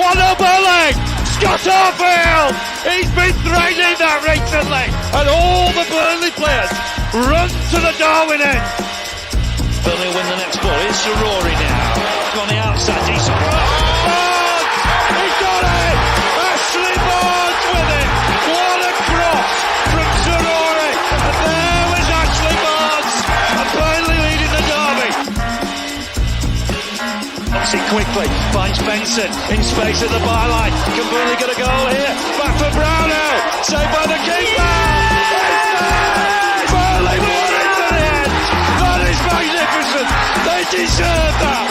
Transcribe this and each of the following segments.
What a bully! Scott Arfield! He's been threatening that recently, and all the Burnley players run to the Darwin end. Burnley win the next ball. Here's Rory now. On the outside, decent. He got it! Ashley Barnes with it! What a cross from Rory! And there was Ashley Barnes, and Burnley leading the derby. Obviously quickly finds Benson in space at the byline. Can Burnley get a goal here? Back for Brownell. Saved by the keeper. Burnley won it to the end. That is magnificent. They deserve that.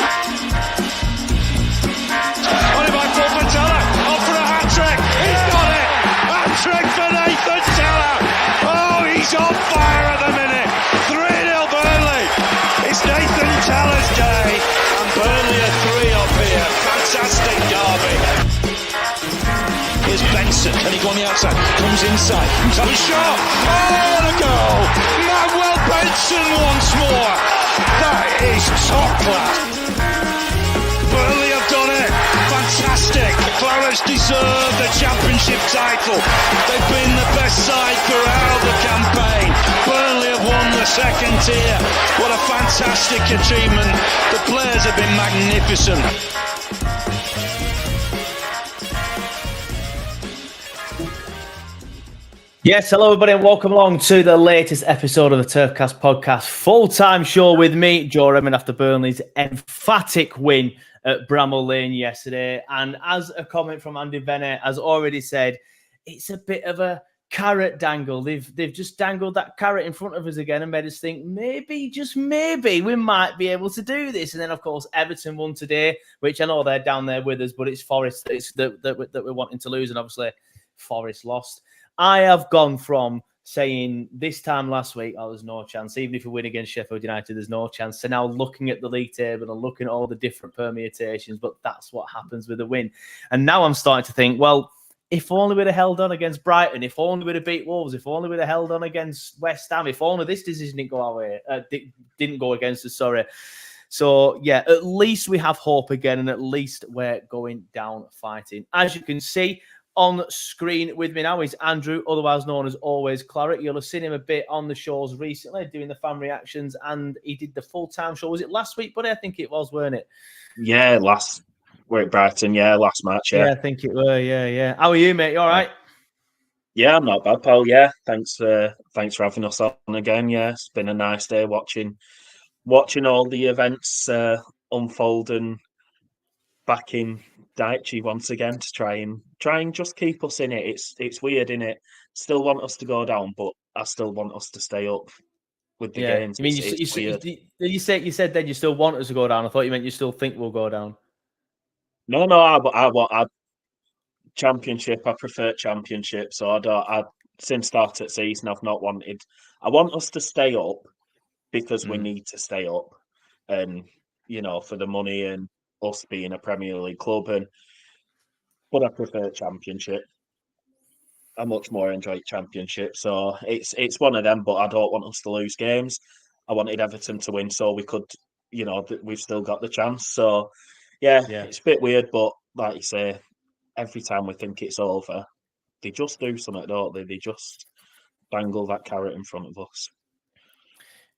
Only by Paul Teller. Off for a hat-trick. He's got it. Hat-trick for Nathan Teller. Oh, he's on fire at the minute. 3-0 Burnley. It's Nathan Teller's day. Burnley are 3 up here. Fantastic derby. Here's Benson. Can he go on the outside? Comes inside. Have a shot. Oh, and a goal. Manuel Benson once more. That is top class. Burnley have done it. Fantastic. Clarets deserve the championship title. They've been the best side throughout the campaign. Burnley have won the second tier. What a fantastic achievement. The players have been magnificent. Yes, hello everybody and welcome along to the latest episode of the Turfcast podcast. Full-time show with me, Joe Redmond, after Burnley's emphatic win at Bramall Lane yesterday. And as a comment from Andy Bennett has already said, it's a bit of a carrot dangle. They've just dangled that carrot in front of us again and made us think maybe, just maybe, we might be able to do this. And then, of course, Everton won today, which I know they're down there with us, but it's Forest that we're wanting to lose, and obviously Forest lost. I have gone from saying this time last week, oh, there's no chance. Even if we win against Sheffield United, there's no chance. So now looking at the league table and looking at all the different permutations, but that's what happens with a win. And now I'm starting to think, well, if only we'd have held on against Brighton, if only we'd have beat Wolves, if only we'd have held on against West Ham, if only this decision didn't go our way, didn't go against us, sorry. So, yeah, at least we have hope again, and at least we're going down fighting. As you can see, on screen with me now is Andrew, otherwise known as Always Claret. You'll have seen him a bit on the shows recently, doing the fan reactions, and he did the full-time show. Was it last week, buddy? I think it was, weren't it? Yeah, we're at Brighton, last match, yeah. Yeah, I think it were, yeah. How are you, mate? You all right? Yeah, I'm not bad, pal, yeah. Thanks for having us on again, yeah. It's been a nice day watching all the events unfold and back in Daichi once again to try and just keep us in it. It's weird, innit? Still want us to go down, but I still want us to stay up with the games. I mean, you said then you still want us to go down. I thought you meant you still think we'll go down. No, I Championship. I prefer Championship, so since start of season I've not wanted. I want us to stay up because we need to stay up, and for the money and us being a Premier League club, but I prefer Championship. I much more enjoy Championship, so it's one of them. But I don't want us to lose games. I wanted Everton to win, so we could, we've still got the chance. So yeah, it's a bit weird, but like you say, every time we think it's over, they just do something, don't they? They just dangle that carrot in front of us.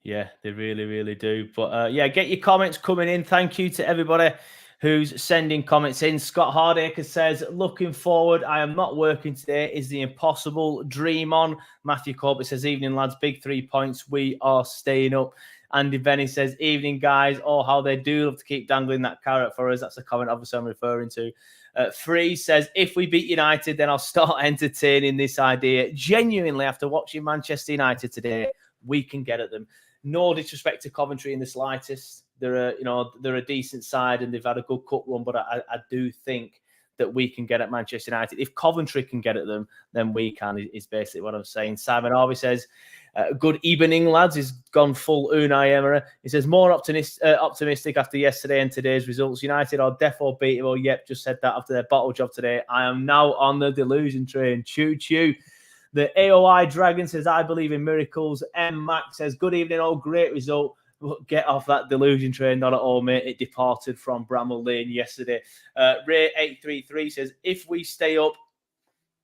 Yeah, they really, really do. But get your comments coming in. Thank you to everybody who's sending comments in. Scott Hardacre says, looking forward, I am not working today. Is the impossible dream on? Matthew Corbett says, evening, lads. Big 3 points. We are staying up. Andy Benny says, evening, guys. Oh, how they do love to keep dangling that carrot for us. That's a comment, obviously, I'm referring to. Free says, if we beat United, then I'll start entertaining this idea. Genuinely, after watching Manchester United today, we can get at them. No disrespect to Coventry in the slightest. They're a decent side and they've had a good cup run, but I do think that we can get at Manchester United. If Coventry can get at them, then we can, is basically what I'm saying. Simon Harvey says, good evening, lads. He's gone full Unai Emery. He says, more optimistic after yesterday and today's results. United are defo beatable. Yep, just said that after their bottle job today. I am now on the delusion train. Choo-choo. The AOI Dragon says, I believe in miracles. M. Mac says, good evening, all great result. get off that delusion train. Not at all, mate. It departed from Bramall Lane yesterday. Ray833 says, if we stay up,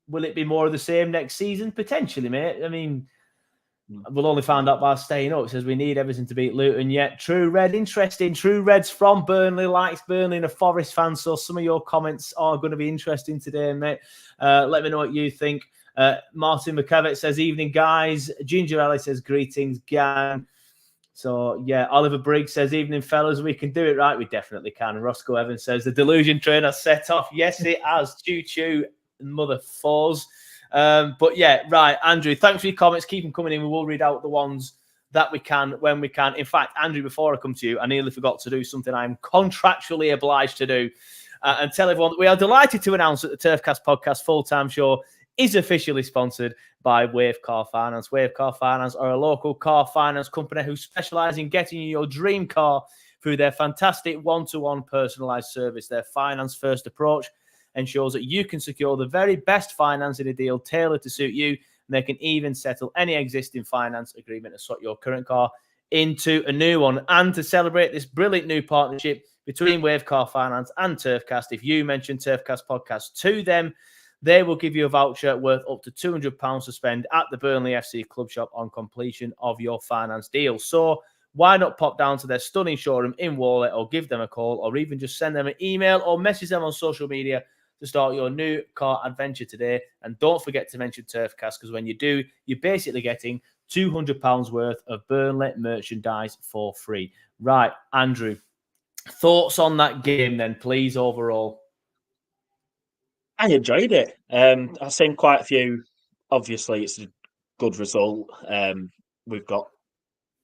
will it be more of the same next season? Potentially, mate. I mean, we'll only find out by staying up. It says we need everything to beat Luton yet. True Red, interesting. True Red's from Burnley, likes Burnley and a Forest fan. So some of your comments are going to be interesting today, mate. Let me know what you think. Martin McCavitt says, evening, guys. Ginger Alley says, greetings, gang. So, yeah, Oliver Briggs says, evening, fellas. We can do it, right? We definitely can. Roscoe Evans says, the delusion train has set off. Yes, it has. Choo-choo, mother fours. But yeah, right, Andrew, thanks for your comments. Keep them coming in. We will read out the ones that we can when we can. In fact, Andrew, before I come to you, I nearly forgot to do something I'm contractually obliged to do and tell everyone that we are delighted to announce that the Turfcast podcast full-time show is officially sponsored by Wave Car Finance. Wave Car Finance are a local car finance company who specialise in getting you your dream car through their fantastic one-to-one personalised service. Their finance-first approach ensures that you can secure the very best finance in a deal tailored to suit you. And they can even settle any existing finance agreement and swap your current car into a new one. And to celebrate this brilliant new partnership between Wave Car Finance and Turfcast, if you mention Turfcast podcast to them, they will give you a voucher worth up to £200 to spend at the Burnley FC Club Shop on completion of your finance deal. So why not pop down to their stunning showroom in Warley or give them a call or even just send them an email or message them on social media to start your new car adventure today. And don't forget to mention Turfcast, because when you do, you're basically getting £200 worth of Burnley merchandise for free. Right, Andrew, thoughts on that game then, please, overall? I enjoyed it. I've seen quite a few. Obviously, it's a good result. We've got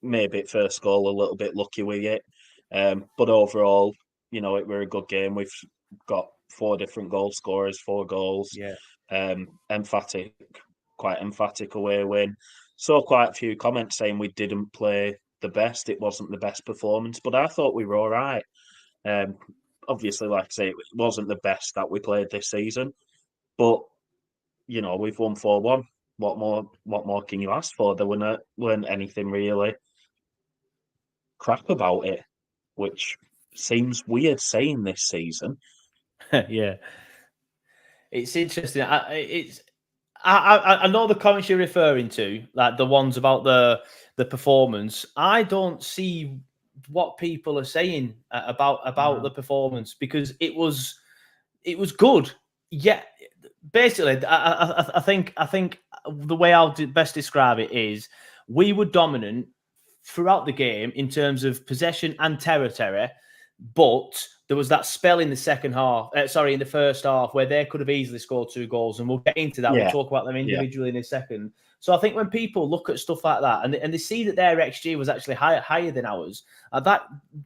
maybe at first goal a little bit lucky with it. But overall, it were a good game. We've got 4 different goal scorers, 4 goals. Yeah. Quite emphatic away win. Saw quite a few comments saying we didn't play the best. It wasn't the best performance, but I thought we were all right. Obviously, like I say, it wasn't the best that we played this season, but we've won 4-1. What more can you ask for? There weren't anything really crap about it, which seems weird saying this season. Yeah, it's interesting. I know the comments you're referring to, like the ones about the performance. I don't see what people are saying about the performance, because it was good. Yeah, basically, I think the way I'll best describe it is we were dominant throughout the game in terms of possession and territory, but there was that spell in the in the first half where they could have easily scored 2 goals, and we'll get into that. Yeah. We'll talk about them individually in a second. So I think when people look at stuff like that and they see that their XG was actually higher than ours,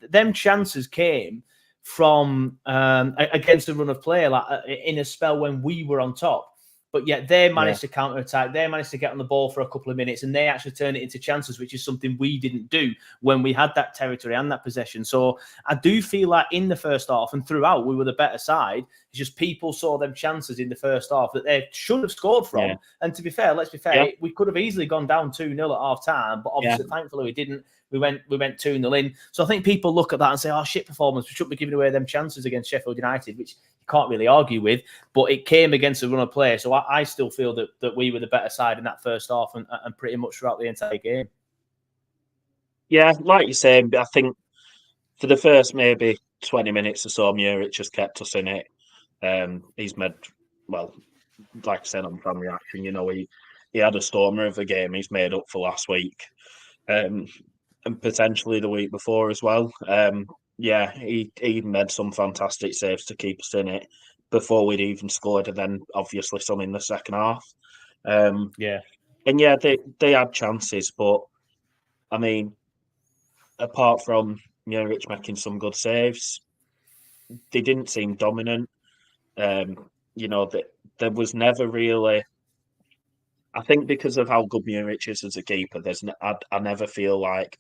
them chances came from against a run of play, like in a spell when we were on top. But yet they managed to counter-attack. They managed to get on the ball for a couple of minutes, and they actually turned it into chances, which is something we didn't do when we had that territory and that possession. So I do feel like in the first half and throughout, we were the better side. It's just people saw them chances in the first half that they should have scored from. Yeah. And to be fair, let's be fair, we could have easily gone down 2-0 at half-time, but obviously, thankfully, we didn't. We went 2-0 in. So I think people look at that and say, oh, shit performance. We shouldn't be giving away them chances against Sheffield United, which you can't really argue with. But it came against a run of play. So I still feel that we were the better side in that first half and pretty much throughout the entire game. Yeah, like you're saying, I think for the first maybe 20 minutes or so, Muric just kept us in it. He's made, well, like I said on fan reaction, he had a stormer of a game. He's made up for last week. And potentially the week before as well. He made some fantastic saves to keep us in it before we'd even scored, and then obviously some in the second half. They had chances, but I mean, apart from Muric making some good saves, they didn't seem dominant. There was never really. I think because of how good Muric is as a keeper, I never feel like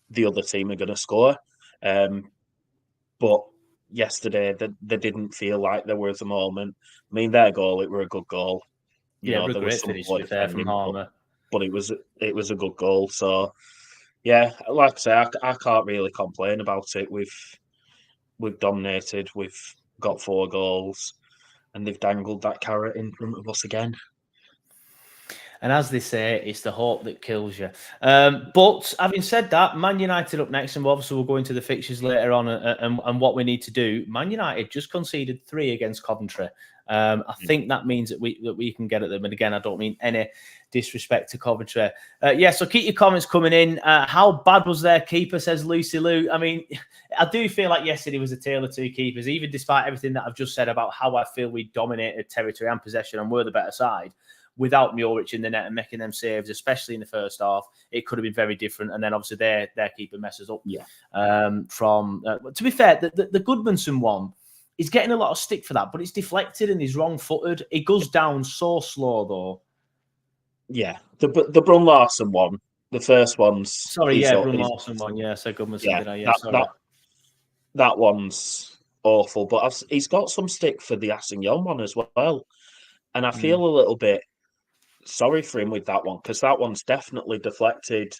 the other team are going to score. But yesterday, they didn't feel like there was a moment. I mean, their goal, it were a good goal. There was some finish, to be fair, from Harmer. But it was a good goal. So, Yeah, like I say, I can't really complain about it. We've dominated. We've got 4 goals, and they've dangled that carrot in front of us again. And as they say, it's the hope that kills you. But having said that, Man United up next, and obviously we'll go into the fixtures later on and what we need to do. Man United just conceded 3 against Coventry. I think that means that we can get at them. And again, I don't mean any disrespect to Coventry. So keep your comments coming in. How bad was their keeper, says Lucy Lou. I mean, I do feel like yesterday was a tale of 2 keepers, even despite everything that I've just said about how I feel we dominated territory and possession and were the better side. Without Muric in the net and making them saves, especially in the first half, it could have been very different. And then obviously their keeper messes up. Yeah. To be fair, the Goodmanson one is getting a lot of stick for that, but it's deflected and he's wrong-footed. It goes down so slow though. Yeah, the Brun Larson one, the first one's. Sorry, Brun Larson one. Yeah, so Goodmanson. Yeah, that one's awful. But he's got some stick for the Assignon one as well, and I feel a little bit sorry for him with that one because that one's definitely deflected.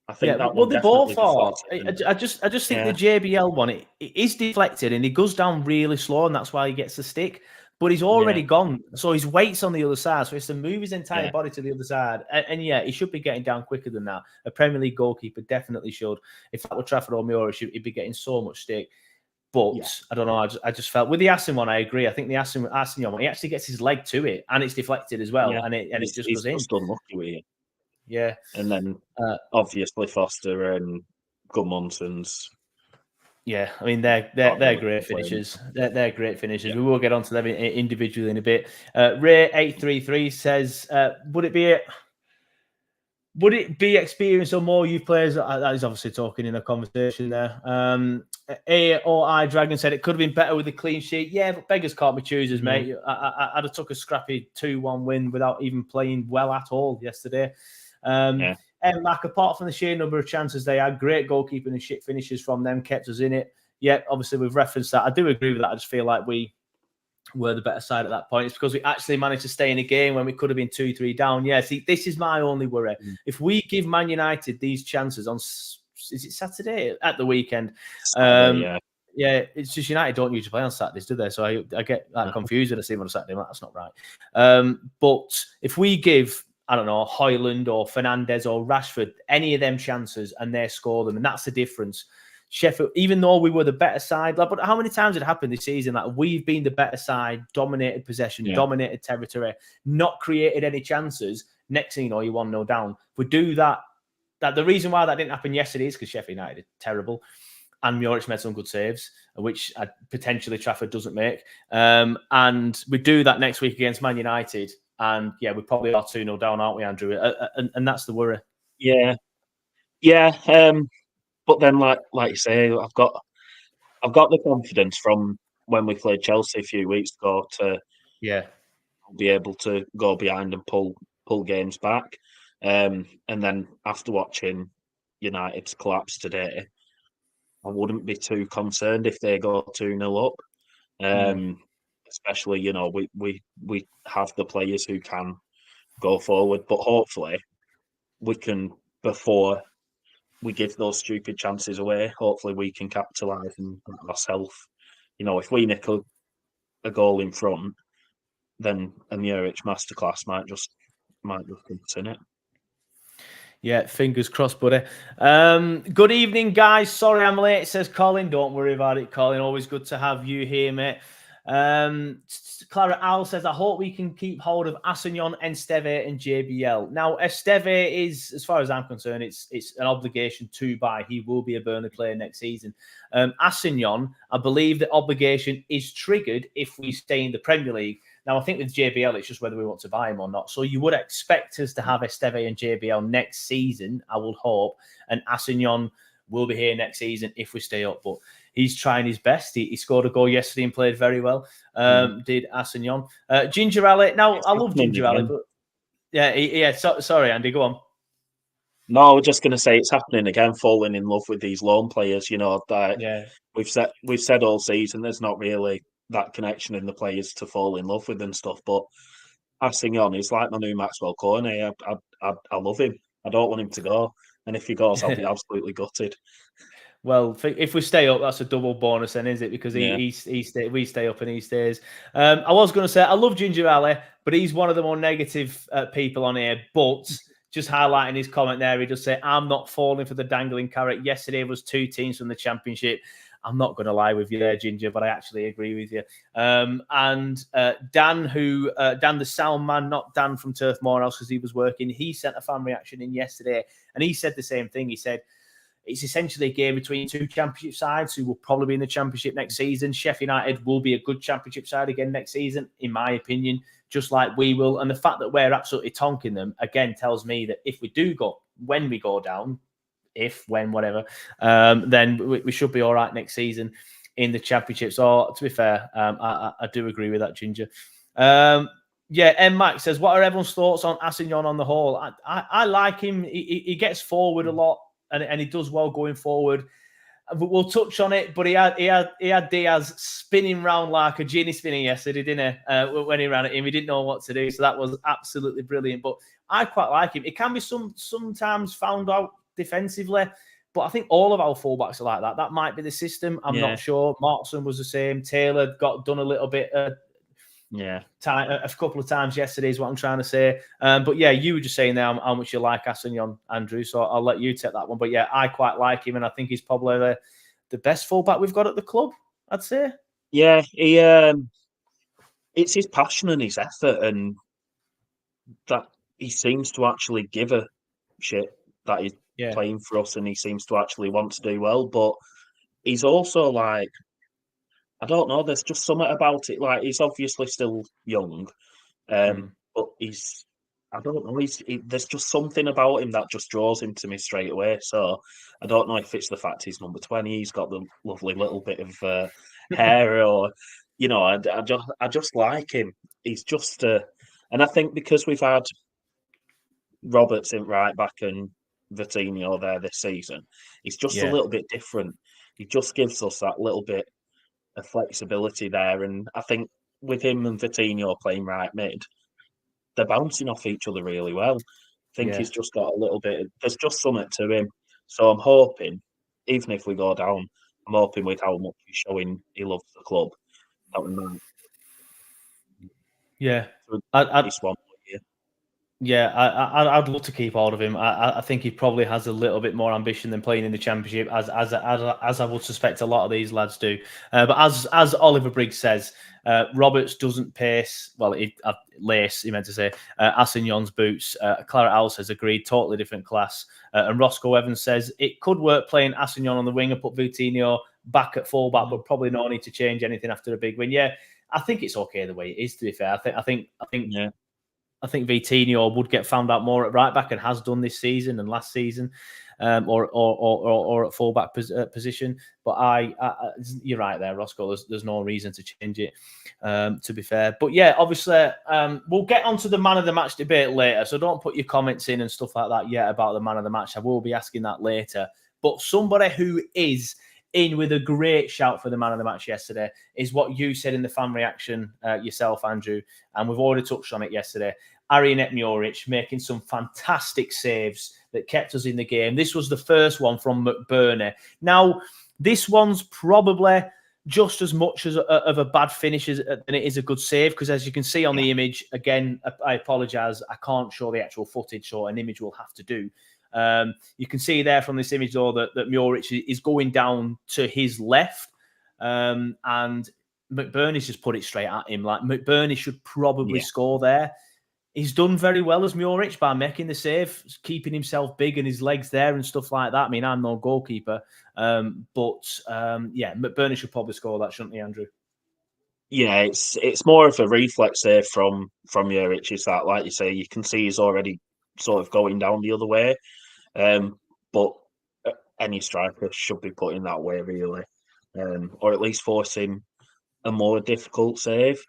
I think that one. Well, they both are. I just think the JBL one it is deflected and he goes down really slow, and that's why he gets the stick. But he's already gone, so his weight's on the other side, so he has to move his entire body to the other side. And he should be getting down quicker than that. A Premier League goalkeeper definitely should. If that were Trafford or Muric, he'd be getting so much stick. But I don't know. I just felt with the Aston one, I agree. I think the Aston one, he actually gets his leg to it, and it's deflected as well, and it just goes in. He's unlucky with it. Yeah, and then obviously Foster and Gudmundsson's. Yeah, I mean they're great finishers. They're great finishers. We will get onto them individually in a bit. Ray833 says, would it be experience or more youth players? That is obviously talking in a conversation there. AOI Dragon said it could have been better with a clean sheet. Yeah, but beggars can't be choosers, mate. I'd have took a scrappy 2-1 win without even playing well at all yesterday. And Mac, apart from the sheer number of chances they had, great goalkeeping and shit finishes from them kept us in it. Yeah, obviously we've referenced that. I do agree with that. I just feel like we were the better side at that point. It's because we actually managed to stay in a game when we could have been 2-3 down. Yeah, see, this is my only worry. If we give Man United these chances on, is it Saturday? At the weekend. Saturday, yeah, it's just United don't usually play on Saturdays, do they? So I get that confused when I see them on a Saturday. That's not right. But if we give, I don't know, Højlund or Fernandes or Rashford, any of them chances and they score them, and that's the difference. Sheffield, even though we were the better side, but how many times it happened this season that we've been the better side, dominated possession, dominated territory, not created any chances. Next thing you know, you're 1-0 down. If we do that, the reason why that didn't happen yesterday is because Sheffield United are terrible. And Muric made some good saves, which potentially Trafford doesn't make. And we do that next week against Man United. And we probably are 2-0 down, aren't we, Andrew? And that's the worry. Yeah. But then, like you say, I've got the confidence from when we played Chelsea a few weeks ago to be able to go behind and pull games back. And then after watching United's collapse today, I wouldn't be too concerned if they go 2-0 up. Especially, we have the players who can go forward, but hopefully we can, before we give those stupid chances away, hopefully we can capitalise and ourselves. If we nick a goal in front, then a Muric masterclass might just come in it. Yeah, fingers crossed, buddy. Good evening, guys. Sorry I'm late, says Colin. Don't worry about it, Colin. Always good to have you here, mate. Clara Owl says, I hope we can keep hold of Assignon, Esteve and JBL. Now, Esteve is, as far as I'm concerned, it's an obligation to buy. He will be a Burnley player next season. Assignon, I believe the obligation is triggered if we stay in the Premier League. Now, I think with JBL, it's just whether we want to buy him or not. So you would expect us to have Esteve and JBL next season, I would hope. And Assignon will be here next season if we stay up. But he's trying his best. He scored a goal yesterday and played very well. Did Assignon. Ginger Alley. Now, I love Ginger Alley, but sorry, Andy, go on. No, I was just going to say it's happening again, falling in love with these loan players. We've said all season there's not really that connection in the players to fall in love with and stuff. But Assignon is like my new Maxwell Cornet. I love him. I don't want him to go. And if he goes, I'll be absolutely gutted. Well, if we stay up, that's a double bonus, then, is it? Because we stay up and he stays. I was going to say I love Ginger Ali, but he's one of the more negative people on here. But just highlighting his comment there, he does say, "I'm not falling for the dangling carrot. Yesterday was 2 teams from the Championship." I'm not going to lie with you there, Ginger, but I actually agree with you. And Dan, Dan the sound man, not Dan from Turf Morehouse because he was working, he sent a fan reaction in yesterday, and he said the same thing. He said, it's essentially a game between 2 Championship sides who will probably be in the Championship next season. Sheffield United will be a good Championship side again next season, in my opinion, just like we will. And the fact that we're absolutely tonking them, again, tells me that if we do go, when we go down, whatever, then we should be all right next season in the Championship. So, to be fair, I do agree with that, Ginger. M. Max says, what are everyone's thoughts on Assignon on the whole? I like him. He gets forward a lot. And he does well going forward. We'll touch on it, but he had Diaz spinning round like a genie spinning yesterday, didn't he? When he ran at him, he didn't know what to do. So that was absolutely brilliant. But I quite like him. It can be sometimes found out defensively, but I think all of our fullbacks are like that. That might be the system. I'm not sure. Markson was the same. Taylor got done a little bit. A couple of times yesterday is what I'm trying to say. But yeah, you were just saying there how much you like Assignon, Andrew. So I'll let you take that one. But yeah, I quite like him, and I think he's probably the best fullback we've got at the club, I'd say. Yeah, it's his passion and his effort, and that he seems to actually give a shit that he's playing for us, and he seems to actually want to do well. But he's also like, I don't know. There's just something about it. Like, he's obviously still young, but I don't know. There's just something about him that just draws him to me straight away. So I don't know if it's the fact he's number 20. He's got the lovely little bit of hair, or I just like him. He's just, and I think because we've had Roberts in right back and Vitinho there this season, he's just a little bit different. He just gives us that little bit of flexibility there, and I think with him and Vitinho playing right mid, they're bouncing off each other really well. I think he's just got a little bit. There's just something to him. So I'm hoping, even if we go down, I'm hoping with how much he's showing he loves the club, that we might. I'd love to keep hold of him. I think he probably has a little bit more ambition than playing in the Championship, as I would suspect a lot of these lads do. But as Oliver Briggs says, Roberts doesn't pace. Well, lace, he meant to say, Assignon's boots. Clarets has agreed, totally different class. And Roscoe Evans says it could work playing Assignon on the wing and put Vitinho back at fullback, but probably no need to change anything after a big win. Yeah, I think it's okay the way it is. To be fair, I think Vitinho would get found out more at right back and has done this season and last season, or at fullback position. But you're right there, Roscoe. There's no reason to change it, to be fair. But yeah, obviously, we'll get onto the man of the match debate later. So don't put your comments in and stuff like that yet about the man of the match. I will be asking that later. But somebody who is in with a great shout for the man of the match yesterday is what you said in the fan reaction yourself, Andrew, and we've already touched on it yesterday. Arianet Muric making some fantastic saves that kept us in the game. This was the first one from McBurney. Now, this one's probably just as much of a bad finish than it is a good save, because as you can see on the image, again, I apologise, I can't show the actual footage, so an image will have to do. You can see there from this image, though, that Muric is going down to his left, and McBurney's just put it straight at him. Like, McBurney should probably score there. He's done very well as Muric by making the save, keeping himself big and his legs there and stuff like that. I mean, I'm no goalkeeper, but McBurney should probably score that, shouldn't he, Andrew? Yeah, it's more of a reflex save from Muric. Is that, like you say, you can see he's already sort of going down the other way. But any striker should be putting that way, really, or at least forcing a more difficult save.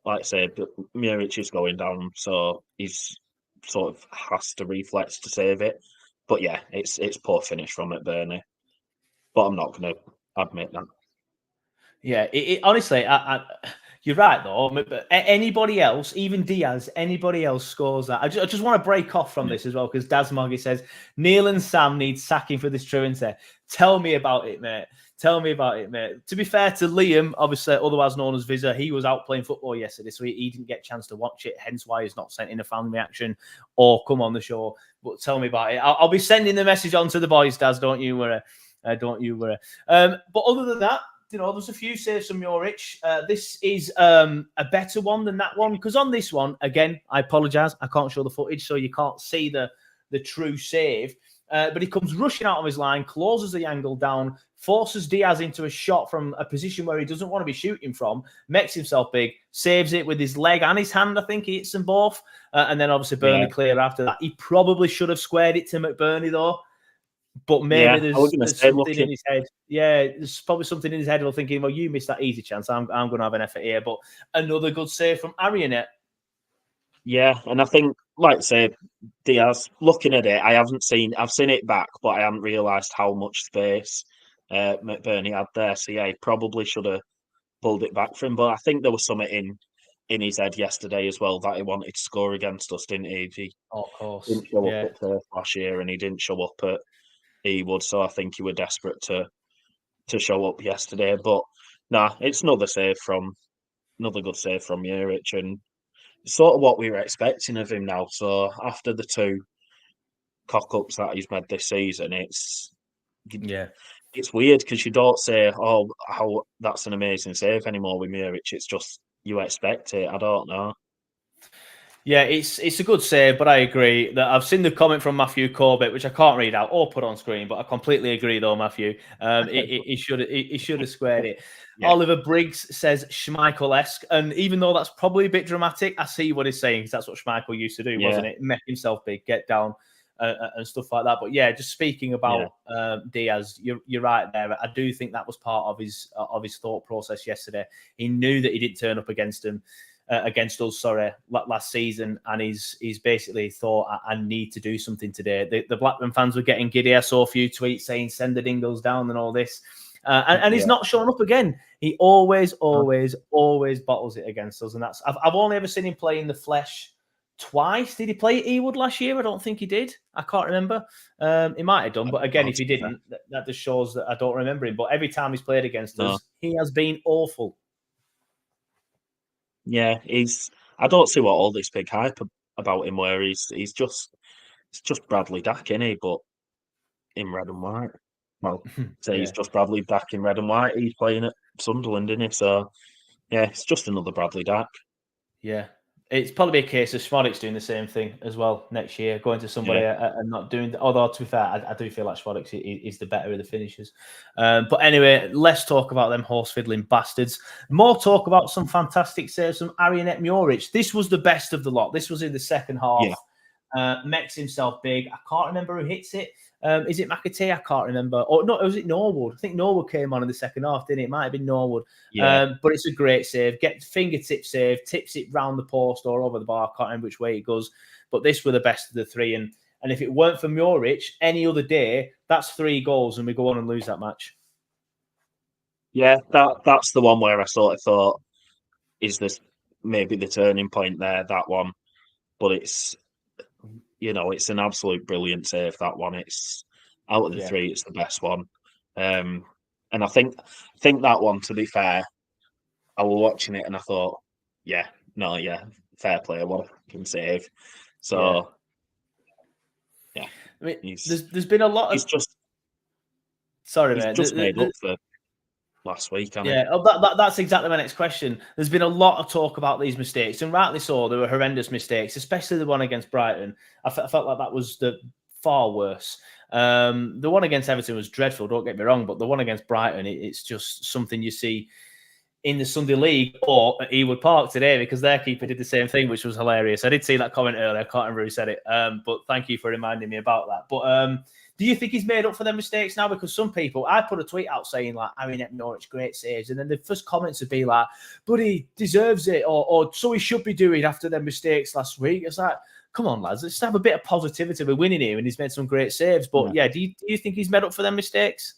Like I say, but Muric is going down, so he's sort of has to reflex to save it. But yeah, it's poor finish from McBurney. But I'm not going to admit that. Yeah, honestly, You're right, though. But anybody else, even Diaz, anybody else scores that. I just want to break off from this as well, because Daz Moggy says, Neil and Sam need sacking for this truancy. Tell me about it, mate. Tell me about it, mate. To be fair to Liam, obviously, otherwise known as Vizza, he was out playing football yesterday, so he didn't get a chance to watch it, hence why he's not sent in a fan reaction or come on the show. But tell me about it. I'll be sending the message on to the boys, Daz. Don't you worry. Don't you worry. But other than that, there's a few saves from Juric. This is a better one than that one, because on this one, again, I apologise, I can't show the footage, so you can't see the true save. But he comes rushing out of his line, closes the angle down, forces Diaz into a shot from a position where he doesn't want to be shooting from, makes himself big, saves it with his leg and his hand. I think he hits them both. And then obviously Burnley clear after that. He probably should have squared it to McBurney, though. But maybe there's something in his head. Yeah, there's probably something in his head of thinking, well, you missed that easy chance. I'm going to have an effort here. But another good save from Arianet. Yeah, and I think, like I say, Diaz, looking at it, I've seen it back, but I haven't realised how much space McBurney had there. So yeah, he probably should have pulled it back for him. But I think there was something in his head yesterday as well that he wanted to score against us, didn't he? He of course. Didn't show up at Perth last year, and he didn't show up at Ewood, so I think he was desperate to show up yesterday. But nah, it's another good save from Juric, and sort of what we were expecting of him now. So after the two cock-ups that he's made this season, it's weird, because you don't say, oh, how that's an amazing save anymore with Juric. It's just you expect it. I don't know. Yeah, it's a good save, but I agree that I've seen the comment from Matthew Corbett, which I can't read out or put on screen, but I completely agree though, Matthew. He should have squared it. Yeah. Oliver Briggs says Schmeichel-esque, and even though that's probably a bit dramatic, I see what he's saying, because that's what Schmeichel used to do, wasn't it? Make himself big, get down, and stuff like that. But yeah, just speaking about Diaz, you're right there. I do think that was part of his thought process yesterday. He knew that he didn't turn up against us, last season, and he's basically thought, I need to do something today. The Blackburn fans were getting giddy. I saw a few tweets saying send the Dingles down and all this, and he's not showing up again. He always bottles it against us, and that's I've only ever seen him play in the flesh twice. Did he play at Ewood last year? I don't think he did. I can't remember. He might have done, but again, if he didn't, that just shows that I don't remember him. But every time he's played against us, he has been awful. Yeah, I don't see what all this big hype about him, where it's just Bradley Dack, isn't he? But in red and white. Well, he's just Bradley Dack in red and white. He's playing at Sunderland, isn't he? So yeah, it's just another Bradley Dack. Yeah. It's probably a case of Schmodic's doing the same thing as well next year, going to somebody and not doing. Although, to be fair, I do feel like Schmodic is the better of the finishers. But anyway, let's talk about them horse fiddling bastards. More talk about some fantastic saves from Arianet Juric. This was the best of the lot. This was in the second half. Makes himself big. I can't remember who hits it. Is it McAtee? I can't remember. Or no, was it Norwood? I think Norwood came on in the second half, didn't it? It might have been Norwood. But it's a great save. Get fingertip save, tips it round the post or over the bar. I can't remember which way it goes. But this were the best of the three. And if it weren't for Juric, any other day, that's 3 goals and we go on and lose that match. Yeah, that's the one where I sort of thought, is this maybe the turning point there, that one? But it's an absolute brilliant save, that one. It's out of the 3, it's the best one. And I think that one, to be fair, I was watching it and I thought, fair play, what a fucking save. So, I mean, there's been a lot of... He's just... Sorry, he's mate. just made up for last week, that's exactly my next question. There's been a lot of talk about these mistakes, and rightly so. There were horrendous mistakes, especially the one against Brighton. I felt like that was the far worse. The one against Everton was dreadful, don't get me wrong, but the one against Brighton, it's just something you see in the Sunday League or at Ewood Park today, because their keeper did the same thing, which was hilarious. I did see that comment earlier. I can't remember who said it, but thank you for reminding me about that. But do you think he's made up for their mistakes now? Because some people, I put a tweet out saying, like, Arianet Juric, great saves. And then the first comments would be like, but he deserves it, or so he should be doing after their mistakes last week. It's like, come on, lads, let's have a bit of positivity. We're winning here and he's made some great saves. But do you think he's made up for their mistakes?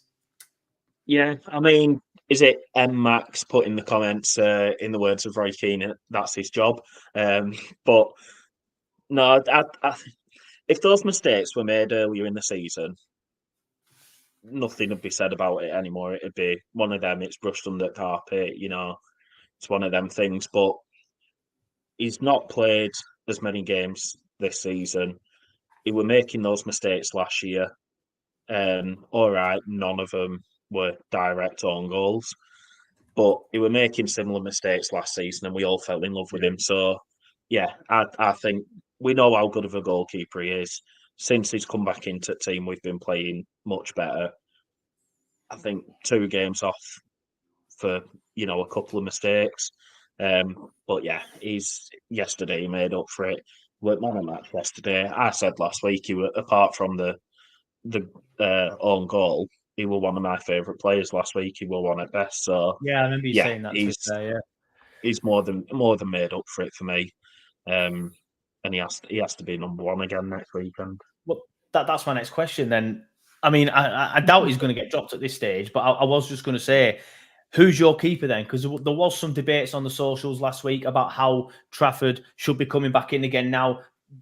Yeah, I mean, is it M Max put in the comments in the words of Roy Keane? That's his job. But no, if those mistakes were made earlier in the season, nothing would be said about it anymore. It'd be one of them. It's brushed under the carpet. It's one of them things. But he's not played as many games this season. He were making those mistakes last year. All right, none of them were direct own goals, but he were making similar mistakes last season, and we all fell in love with him. So, yeah, I think we know how good of a goalkeeper he is. Since he's come back into the team, we've been playing much better. I think 2 games off for a couple of mistakes. But yeah, yesterday he made up for it. Weren't man of the match yesterday. I said last week apart from the own goal, he was one of my favourite players last week. He was one at best. So yeah, I remember you saying that. He's more than made up for it for me. And he has to be number 1 again next weekend. Well, that's my next question then. I mean, I doubt he's going to get dropped at this stage, but I was just going to say, who's your keeper then? Because there was some debates on the socials last week about how Trafford should be coming back in again now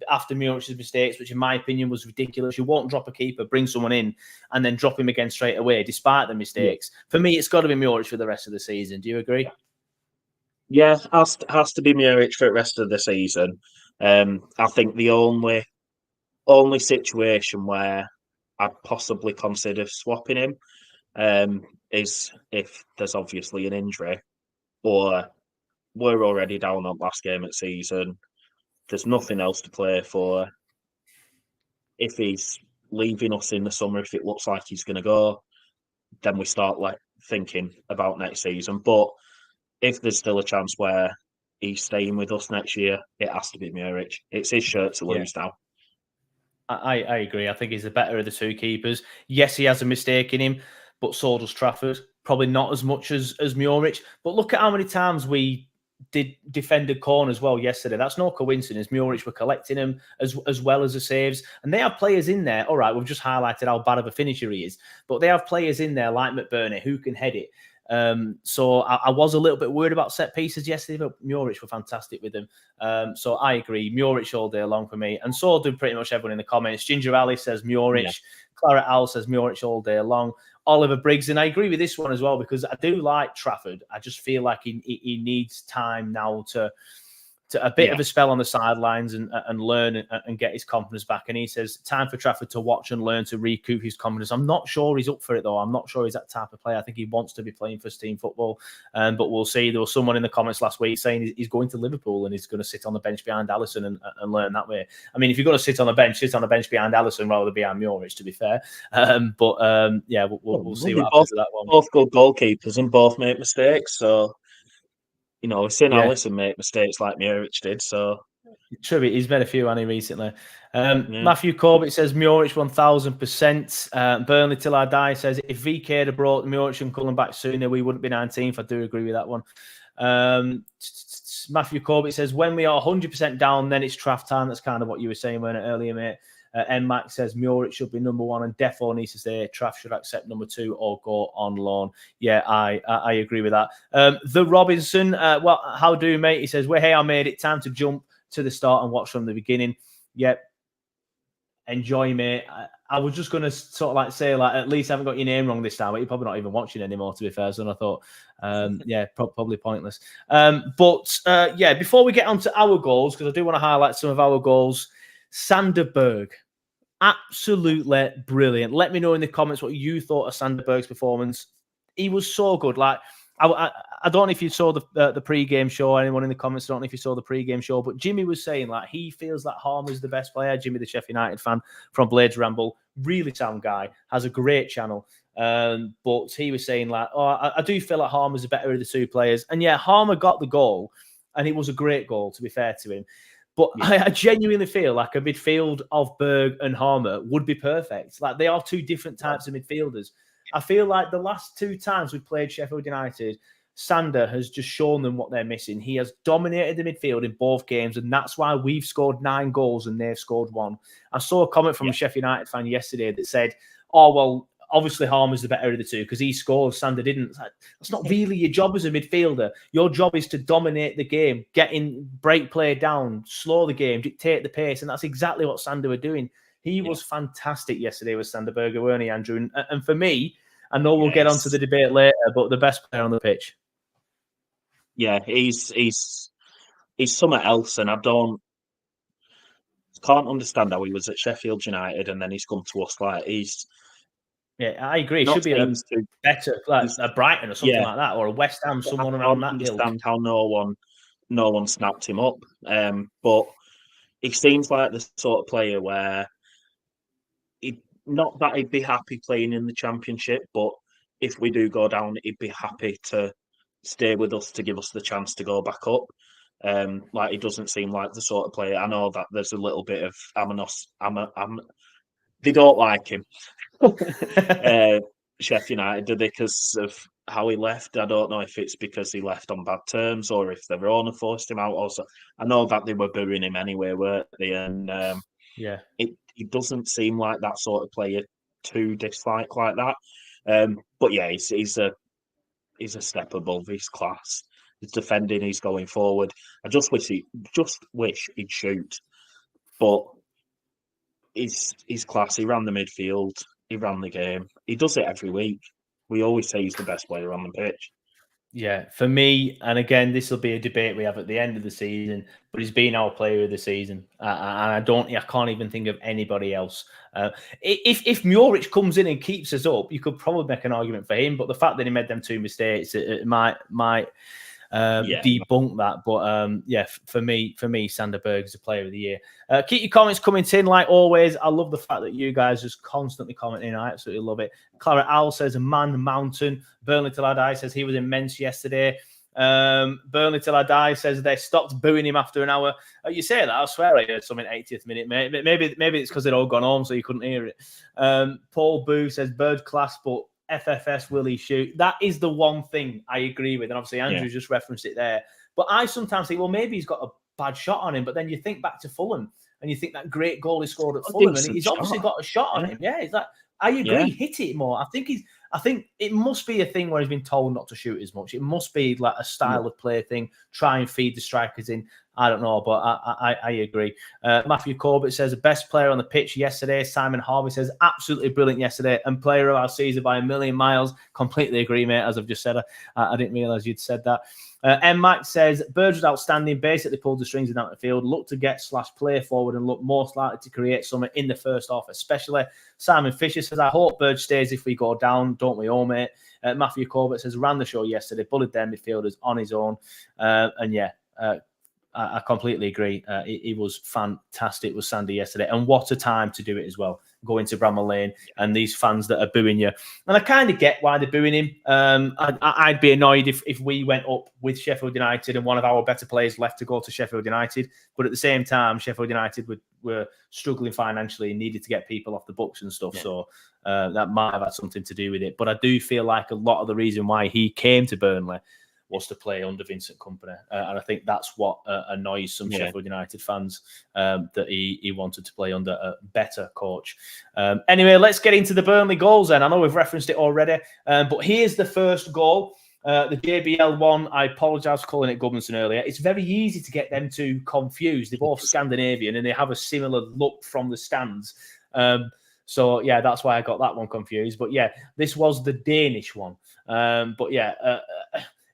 after Muric's mistakes, which in my opinion was ridiculous. You won't drop a keeper, bring someone in, and then drop him again straight away, despite the mistakes. Yeah. For me, it's got to be Muric for the rest of the season. Do you agree? Yeah, has to be Muric for the rest of the season. I think the only situation where I'd possibly consider swapping him is if there's obviously an injury, or we're already down on last game of season. There's nothing else to play for. If he's leaving us in the summer, if it looks like he's going to go, then we start thinking about next season. But if there's still a chance where he's staying with us next year, it has to be Muric. It's his shirt to lose now. I agree. I think he's the better of the 2 keepers. Yes, he has a mistake in him, but so does Trafford. Probably not as much as Muric. But look at how many times we did defended corners well yesterday. That's no coincidence. Muric were collecting them as well as the saves. And they have players in there. All right, we've just highlighted how bad of a finisher he is. But they have players in there like McBurney who can head it. So I was a little bit worried about set pieces yesterday, but Muric were fantastic with them. So I agree. Muric all day long for me. And so do pretty much everyone in the comments. Ginger Ali says Muric. Yeah. Claret Al says Muric all day long. Oliver Briggs, and I agree with this one as well, because I do like Trafford. I just feel like he needs time now to a bit of a spell on the sidelines and learn and get his confidence back. And he says, time for Trafford to watch and learn to recoup his confidence. I'm not sure he's up for it, though. I'm not sure he's that type of player. I think he wants to be playing first team football. But we'll see. There was someone in the comments last week saying he's going to Liverpool and he's going to sit on the bench behind Alisson and learn that way. I mean, if you're going to sit on the bench behind Alisson rather than behind Muric, to be fair. Yeah, we'll see what happens with that one. Both good goalkeepers and both make mistakes, so... we've seen Alisson make mistakes like Muric did, so... True, he's made a few, hasn't he, recently? Matthew Corbett says, Muric 1,000%. Burnley Till I Die says, if VK had brought Muric and Cullen back sooner, we wouldn't be 19th. I do agree with that one. Matthew Corbett says, when we are 100% down, then it's Traff time. That's kind of what you were saying earlier, mate. Max says Muric should be number 1, and Defo needs to say Traff should accept number 2 or go on loan. Yeah, I agree with that. The Robinson, well, how do, mate? He says, well, hey, I made it. Time to jump to the start and watch from the beginning. Yep. Enjoy, mate. I was just going to sort of say, at least I haven't got your name wrong this time, but you're probably not even watching anymore, to be fair. So I thought, yeah, probably pointless. Yeah, before we get on to our goals, because I do want to highlight some of our goals, Sander Berge, absolutely brilliant. Let me know in the comments what you thought of Sander Berge's performance. He was so good. I don't know if you saw the pre-game show. Anyone in the comments, I don't know if you saw the pre-game show, but Jimmy was saying he feels that Harmer's the best player. Jimmy, the Sheffield United fan from Blades Ramble, really sound guy, has a great channel. But he was saying I do feel like Harmer's the better of the 2 players. And yeah, Harmer got the goal, and it was a great goal, to be fair to him. But yeah. I genuinely feel like a midfield of Berge and Harmer would be perfect. They are 2 different types of midfielders. I feel like the last 2 times we've played Sheffield United, Sander has just shown them what they're missing. He has dominated the midfield in both games, and that's why we've scored 9 goals and they've scored 1. I saw a comment from a Sheffield United fan yesterday that said, oh, well, obviously Harmer's the better of the two because he scored, Sander didn't. That's not really your job as a midfielder. Your job is to dominate the game, break play down, slow the game, dictate the pace, and that's exactly what Sander were doing. He was fantastic yesterday with Sander Berge, weren't he, Andrew? And for me, I know we'll get onto the debate later, but the best player on the pitch. Yeah, he's somewhere else, and I can't understand how he was at Sheffield United and then he's come to us. Like yeah, I agree. It should be better, like a Brighton or something like that, or a West Ham, someone around that. I understand how no one snapped him up. But he seems like the sort of player where not that he'd be happy playing in the Championship, but if we do go down, he'd be happy to stay with us to give us the chance to go back up. Like he doesn't seem like the sort of player. I know that there's a little bit of they don't like him. Sheffield United, do they, because of how he left? I don't know if it's because he left on bad terms or if their owner forced him out. Also, I know that they were booing him anyway, weren't they? And it doesn't seem like that sort of player to dislike like that. But yeah, he's a step above his class. He's defending, he's going forward. I just wish he'd shoot, but he's class. He ran the midfield. He ran the game. He does it every week. We always say he's the best player on the pitch. Yeah, for me, and again, this will be a debate we have at the end of the season, but he's been our player of the season. And I can't even think of anybody else. If Muric comes in and keeps us up, you could probably make an argument for him. But the fact that he made them 2 mistakes, it might debunk that. But for me, Sander Berge is the player of the year. Keep your comments coming in like always. I love the fact that you guys just constantly commenting. I absolutely love it. Claret Owl says a man mountain. Burnley Till I Die says he was immense yesterday. Burnley Till I Die says they stopped booing him after an hour. You say that, I swear I heard something 80th minute. Maybe it's because they'd all gone home so you couldn't hear it. Paul Boo says Bird class, but FFS will he shoot? That is the one thing I agree with. And obviously Andrew just referenced it there. But I sometimes think, well, maybe he's got a bad shot on him. But then you think back to Fulham and you think that great goal he scored at Fulham and he's obviously got a shot on him. Yeah, is that? I agree. Hit it more. I think it must be a thing where he's been told not to shoot as much. It must be like a style of play thing. Try and feed the strikers in. I don't know, but I agree. Matthew Corbett says the best player on the pitch yesterday. Simon Harvey says absolutely brilliant yesterday and player of our season by a million miles. Completely agree, mate. As I've just said, I didn't realise you'd said that. M. Mike says Berge was outstanding. Basically pulled the strings in out the field. Looked to get / play forward and looked most likely to create something in the first half, especially. Simon Fisher says I hope Berge stays if we go down. Don't we all, mate? Matthew Corbett says ran the show yesterday. Bullied their midfielders on his own. I completely agree. He was fantastic with Sandy yesterday. And what a time to do it as well. Going to Bramall Lane and these fans that are booing you. And I kind of get why they're booing him. I'd be annoyed if we went up with Sheffield United and one of our better players left to go to Sheffield United. But at the same time, Sheffield United were struggling financially and needed to get people off the books and stuff. Yeah. So that might have had something to do with it. But I do feel like a lot of the reason why he came to Burnley was to play under Vincent Kompany. And I think that's what annoys some Sheffield United fans, that he wanted to play under a better coach. Anyway, let's get into the Burnley goals then. I know we've referenced it already, but here's the first goal. The JBL one, I apologise for calling it Gudmundsson earlier. It's very easy to get them two confused. They're both Scandinavian and they have a similar look from the stands. So, yeah, that's why I got that one confused. But, yeah, this was the Danish one.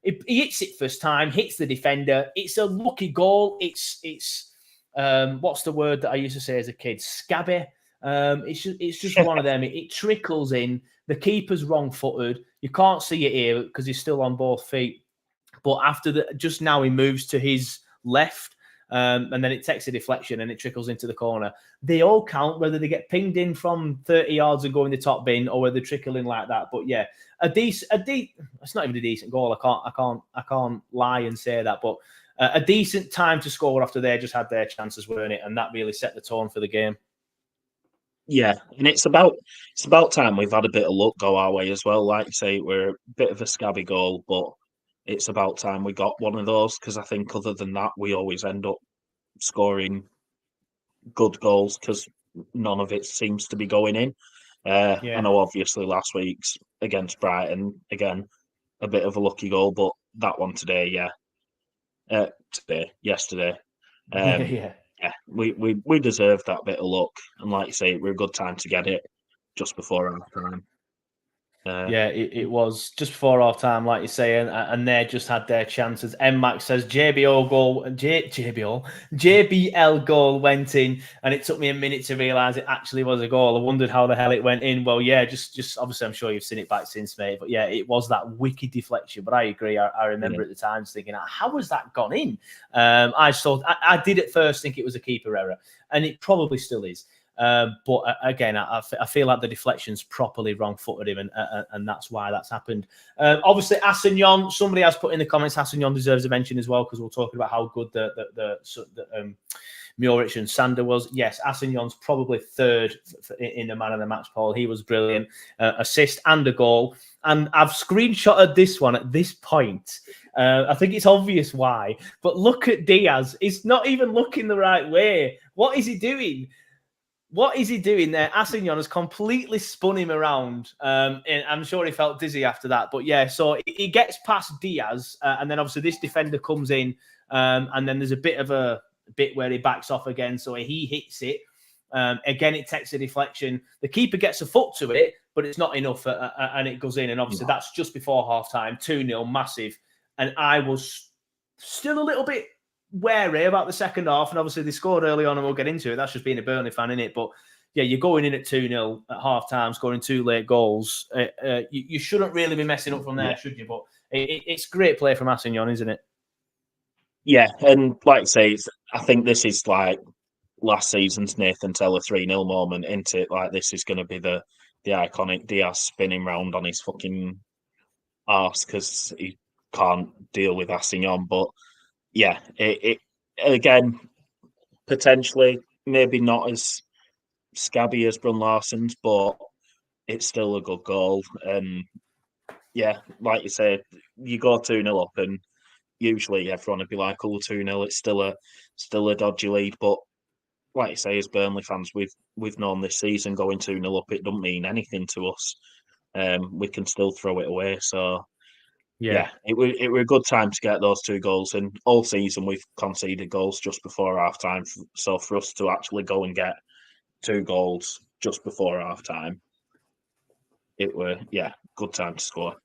He hits it first time, hits the defender. It's a lucky goal. It's what's the word that I used to say as a kid? Scabby. It's just one of them. It trickles in. The keeper's wrong-footed. You can't see it here because he's still on both feet. But just now he moves to his left. And then it takes a deflection and it trickles into the corner. They all count, whether they get pinged in from 30 yards and go in the top bin or whether they trickle in like that. But yeah, it's not even a decent goal. I can't lie and say that, but a decent time to score after they just had their chances, weren't it? And that really set the tone for the game. Yeah, and it's about time we've had a bit of luck go our way as well. Like you say, we're a bit of a scabby goal, but it's about time we got one of those, because I think other than that, we always end up scoring good goals because none of it seems to be going in. I know obviously last week's against Brighton, again, a bit of a lucky goal, but that one today, yesterday. We deserved that bit of luck. And like you say, it was a good time to get it just before half time. It was just before half time, like you say, and they just had their chances. Max says JBL goal went in, and it took me a minute to realise it actually was a goal. I wondered how the hell it went in. Well, just obviously, I'm sure you've seen it back since, mate. But yeah, it was that wicked deflection. But I agree. I remember at the time thinking, how has that gone in? I did at first think it was a keeper error, and it probably still is. But again, I feel like the deflection's properly wrong-footed him, and that's why that's happened. Obviously, Assignon, somebody has put in the comments, Assignon deserves a mention as well, because we're talking about how good the Muric and Sander was. Yes, Assignon's probably third in the man of the match poll. He was brilliant. Assist and a goal. And I've screenshotted this one at this point. I think it's obvious why. But look at Diaz. He's not even looking the right way. What is he doing? What is he doing there? Assignon has completely spun him around. And I'm sure he felt dizzy after that. But yeah, so he gets past Diaz. And then obviously this defender comes in. And then there's a bit where he backs off again. So he hits it. Again, it takes a deflection. The keeper gets a foot to it, but it's not enough. And it goes in. And obviously that's just before half time. 2-0, massive. And I was still a little bit wary about the second half, and obviously they scored early on, and we'll get into it. That's just being a Burnley fan, innit? But yeah, you're going in at 2-0 at half time, scoring 2 late goals. You shouldn't really be messing up from there, should you? But it's great play from Assignon, isn't it? Yeah, and like I say, I think this is like last season's Nathan Teller 3-0 moment, isn't it? Like this is going to be the iconic Diaz spinning round on his fucking arse because he can't deal with Assignon, but yeah, it again, potentially maybe not as scabby as Brun Larsson's, but it's still a good goal. And yeah, like you said, you go 2-0 up, and usually everyone would be like, "Oh, 2-0, it's still a dodgy lead." But like you say, as Burnley fans, we've known this season going 2-0 up, it doesn't mean anything to us. We can still throw it away. So yeah, it were a good time to get those 2 goals. And all season we've conceded goals just before half time. So for us to actually go and get 2 goals just before half time, it were good time to score.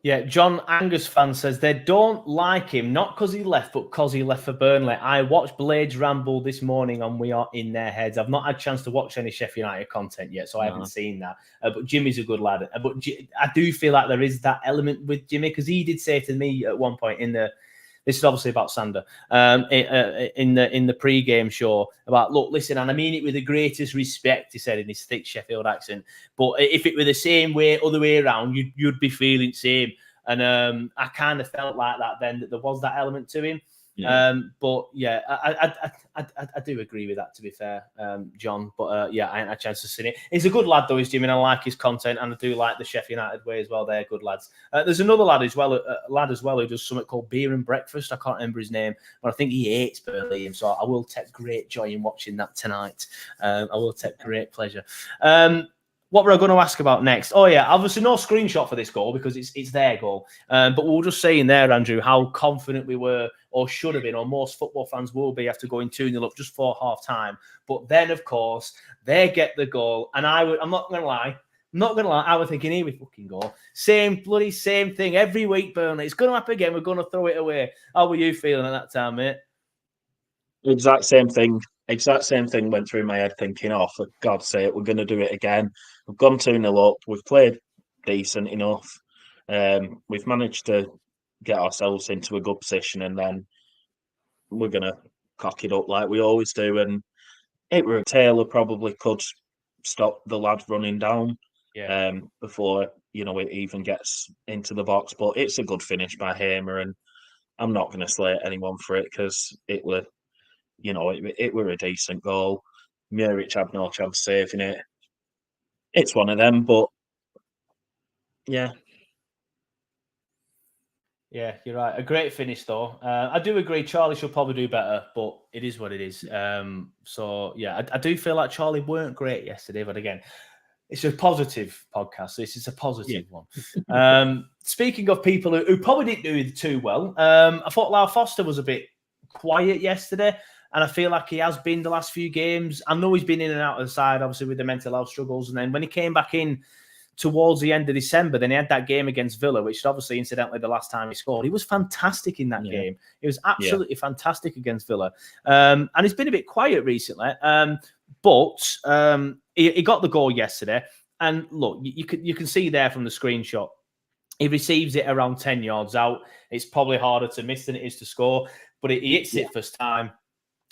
Yeah, John Angus fan says they don't like him, not because he left, but because he left for Burnley. I watched Blades Ramble this morning on We Are In Their Heads. I've not had a chance to watch any Sheffield United content yet, so I haven't seen that. But Jimmy's a good lad. But I do feel like there is that element with Jimmy, because he did say to me at one point this is obviously about Sander, in the pre-game show, about, look, listen, and I mean it with the greatest respect, he said in his thick Sheffield accent, but if it were the same way, other way around, you'd be feeling the same. And I kind of felt like that then, that there was that element to him. Yeah. But yeah, I do agree with that, to be fair, John. But I ain't had a chance to see it. He's a good lad, though, is Jimmy, and I like his content, and I do like the Sheffield United way as well. They're good lads. There's another lad as well who does something called Beer and Breakfast. I can't remember his name, but I think he hates Burnley, so I will take great joy in watching that tonight. I will take great pleasure. What were I going to ask about next? Oh, yeah, obviously no screenshot for this goal because it's their goal. But we were just saying there, Andrew, how confident we were, or should have been, or most football fans will be after going 2-0 up just for half-time. But then, of course, they get the goal. And I'm not going to lie, I was thinking, here we fucking go. Same thing every week, Burnley. It's going to happen again. We're going to throw it away. How were you feeling at that time, mate? Exact same thing went through my head, thinking, oh, for God's sake, we're going to do it again. We've gone 2-0 up. We've played decent enough. We've managed to get ourselves into a good position, and then we're going to cock it up like we always do. And it were Taylor probably could stop the lad running down before, it even gets into the box. But it's a good finish by Hamer, and I'm not going to slate anyone for it because it were, it were a decent goal. Muric had no chance saving it. It's one of them, but yeah. Yeah, you're right. A great finish, though. I do agree. Charlie should probably do better, but it is what it is. So, yeah, I do feel like Charlie weren't great yesterday. But again, It's a positive podcast. This is a positive one. Speaking of people who probably didn't do too well, I thought Lau Foster was a bit quiet yesterday, and I feel like he has been the last few games. I know he's been in and out of the side, obviously, with the mental health struggles. And then when he came back in towards the end of December, then he had that game against Villa, which is obviously, incidentally, the last time he scored. He was fantastic in that game. He was absolutely fantastic against Villa. And he's been a bit quiet recently. But he got the goal yesterday. And look, you can see there from the screenshot, he receives it around 10 yards out. It's probably harder to miss than it is to score, but he hits it first time,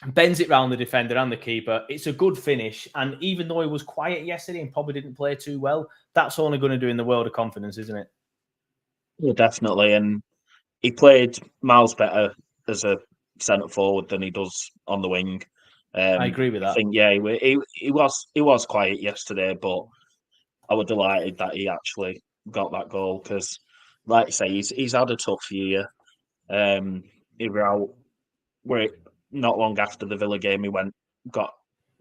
bends it round the defender and the keeper. It's a good finish. And even though he was quiet yesterday and probably didn't play too well, that's only going to do in the world of confidence, isn't it? Yeah, definitely. And he played miles better as a centre forward than he does on the wing. I agree with that. I think, he was quiet yesterday, but I was delighted that he actually got that goal because, like you say, he's had a tough year. He was out not long after the Villa game. He got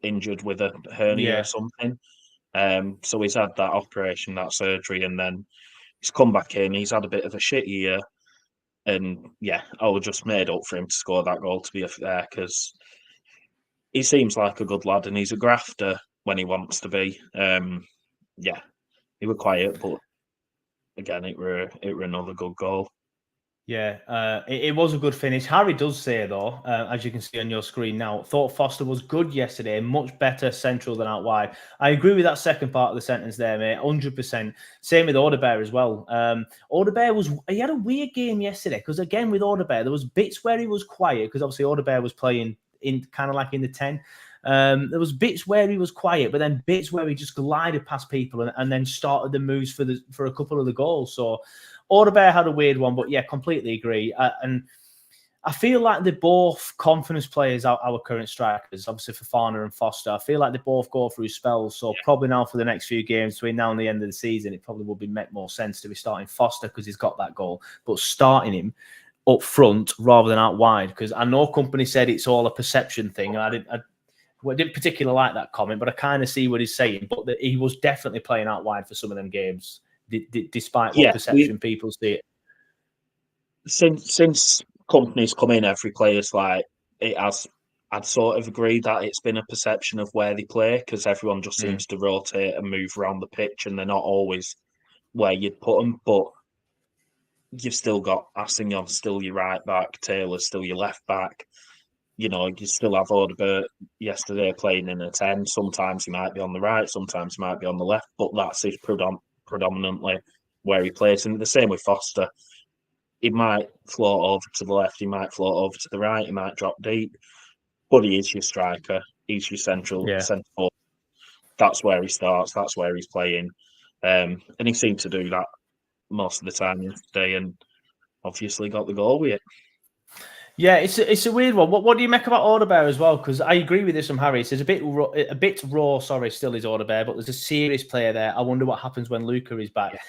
injured with a hernia or something. So he's had that operation, that surgery, and then he's come back in. He's had a bit of a shit year, and I was just made up for him to score that goal. To be fair, because he seems like a good lad, and he's a grafter when he wants to be. He was quiet, but again, it were another good goal. Yeah, it was a good finish. Harry does say, though, as you can see on your screen now, thought Foster was good yesterday, much better central than out wide. I agree with that second part of the sentence there, mate, 100%. Same with Odebear as well. Odebear he had a weird game yesterday, because again, with Odebear, there was bits where he was quiet, because obviously Odebear was playing in kind of like in the 10. There was bits where he was quiet, but then bits where he just glided past people and then started the moves for a couple of the goals. So Odebear had a weird one, but completely agree. And I feel like they're both confidence players, our current strikers, obviously Fofana and Foster. I feel like they both go through spells. So probably now for the next few games, between now and the end of the season, it probably would make more sense to be starting Foster because he's got that goal, but starting him up front rather than out wide. Because I know Company said it's all a perception thing. And I didn't particularly like that comment, but I kind of see what he's saying. But he was definitely playing out wide for some of them games, despite what perception people see it. Since Company's come in, every player's like it has. I'd sort of agree that it's been a perception of where they play because everyone just seems to rotate and move around the pitch, and they're not always where you'd put them. But you've still got Assignon, still your right back, Taylor, still your left back. You still have Odegaard yesterday playing in a 10. Sometimes he might be on the right, sometimes he might be on the left, but that's his predominantly where he plays. And the same with Foster. He might float over to the left, he might float over to the right, he might drop deep, but he is your striker. He's your centre forward. That's where he starts, that's where he's playing. And he seemed to do that most of the time yesterday and obviously got the goal with it. Yeah, it's a weird one. What do you make about Odebear as well? Because I agree with this from Harry. It's a bit raw. Sorry, still is Odebear, but there's a serious player there. I wonder what happens when Luca is back. Yeah.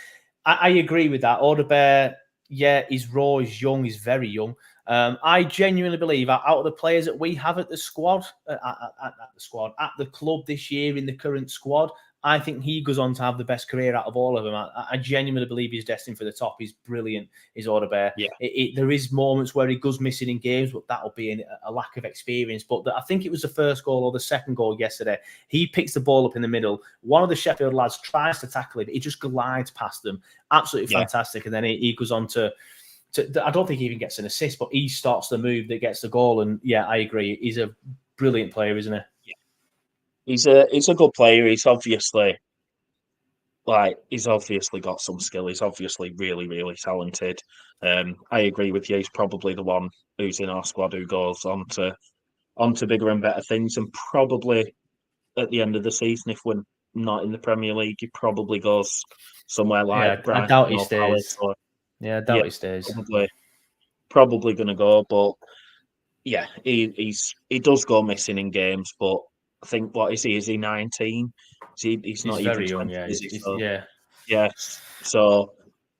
I agree with that. Odebear, he's raw, he's young, he's very young. I genuinely believe out of the players that we have at the squad, at the club this year in the current squad, I think he goes on to have the best career out of all of them. I genuinely believe he's destined for the top. He's brilliant, is Odebear. Yeah. There is moments where he goes missing in games, but that'll be a lack of experience. But I think it was the first goal or the second goal yesterday. He picks the ball up in the middle. One of the Sheffield lads tries to tackle him. He just glides past them. Absolutely fantastic. And then he goes on to I don't think he even gets an assist, but he starts the move that gets the goal. And I agree. He's a brilliant player, isn't he? Yeah. He's a good player. He's obviously got some skill. He's obviously really, really talented. I agree with you. He's probably the one who's in our squad who goes on to bigger and better things. And probably at the end of the season, if we're not in the Premier League, he probably goes somewhere like Brighton. I doubt he stays. I doubt he stays. Probably going to go, but he does go missing in games. But I think Is he 19? He's not even 20, young. Is he? So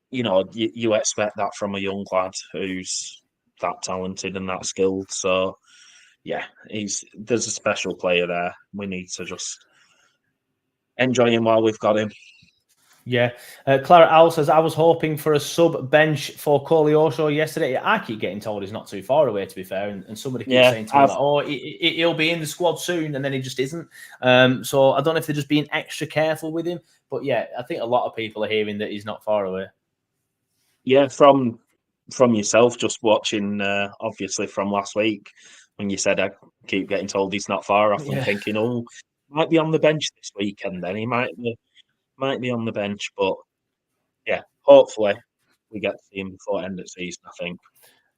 you expect that from a young lad who's that talented and that skilled. So there's a special player there. We need to just enjoy him while we've got him. Yeah. Clara Owl says, I was hoping for a sub bench for Koleosho yesterday. I keep getting told he's not too far away, to be fair. And somebody keeps saying to me, like, oh, he'll be in the squad soon. And then he just isn't. So I don't know if they're just being extra careful with him. But yeah, I think a lot of people are hearing that he's not far away. Yeah, from yourself, just watching, obviously, from last week, when you said I keep getting told he's not far off, and thinking, oh, might be on the bench this weekend then. He might be on the bench, but yeah, hopefully we get to see him before end of season, I think.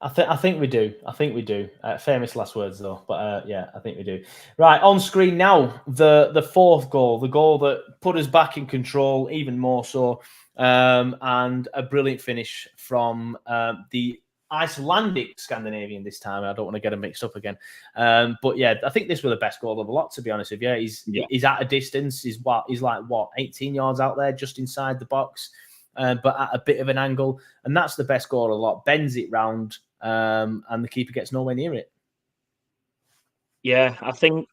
I think we do. I think we do. Famous last words, though. But yeah, I think we do. Right, on screen now, the fourth goal, the goal that put us back in control even more so, and a brilliant finish from the Icelandic Scandinavian this time. I don't want to get them mixed up again. But yeah, I think this was the best goal of a lot, to be honest with you. He's at a distance. He's like 18 yards out there, just inside the box. But at a bit of an angle, and that's the best goal of a lot. Bends it round, and the keeper gets nowhere near it. Yeah, I think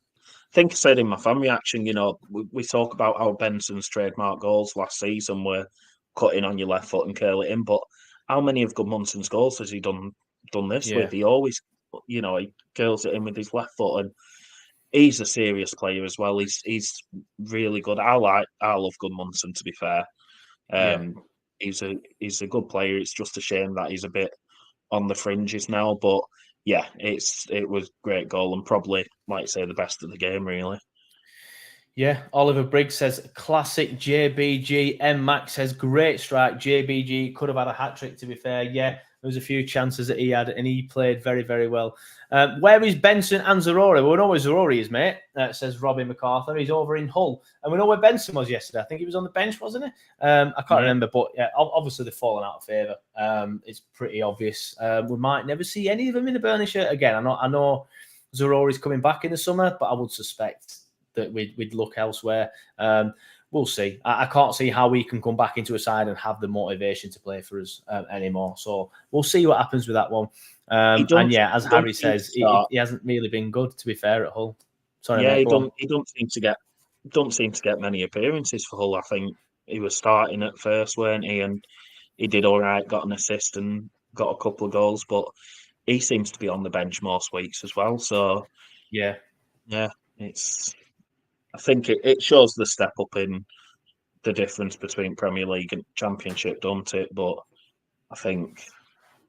I said in my fan reaction, we talk about how Benson's trademark goals last season were cutting on your left foot and curl it in, but how many of Gudmundsson's goals has he done this with? He always, he curls it in with his left foot, and he's a serious player as well. He's really good. I love Gudmundsson, to be fair. He's a good player. It's just a shame that he's a bit on the fringes now, but yeah, it was a great goal and probably, like I say, the best of the game, really. Yeah, Oliver Briggs says, classic JBG. M. Max says, great strike. JBG could have had a hat-trick, to be fair. Yeah, there was a few chances that he had, and he played very, very well. Where is Benson and Zarori? Well, we know where Zarori is, mate, says Robbie MacArthur. He's over in Hull. And we know where Benson was yesterday. I think he was on the bench, wasn't he? I can't remember, but yeah, obviously they've fallen out of favour. It's pretty obvious. We might never see any of them in the Burnley shirt again. I know Zarori's coming back in the summer, but I would suspect that we'd look elsewhere. We'll see. I can't see how we can come back into a side and have the motivation to play for us anymore. So we'll see what happens with that one. And yeah, as Harry says, he hasn't really been good, to be fair, at Hull. Sorry, yeah, mate, he don't seem to get many appearances for Hull. I think he was starting at first, weren't he? And he did all right, got an assist and got a couple of goals, but he seems to be on the bench most weeks as well. So yeah, I think it shows the step up in the difference between Premier League and Championship, don't it? But I think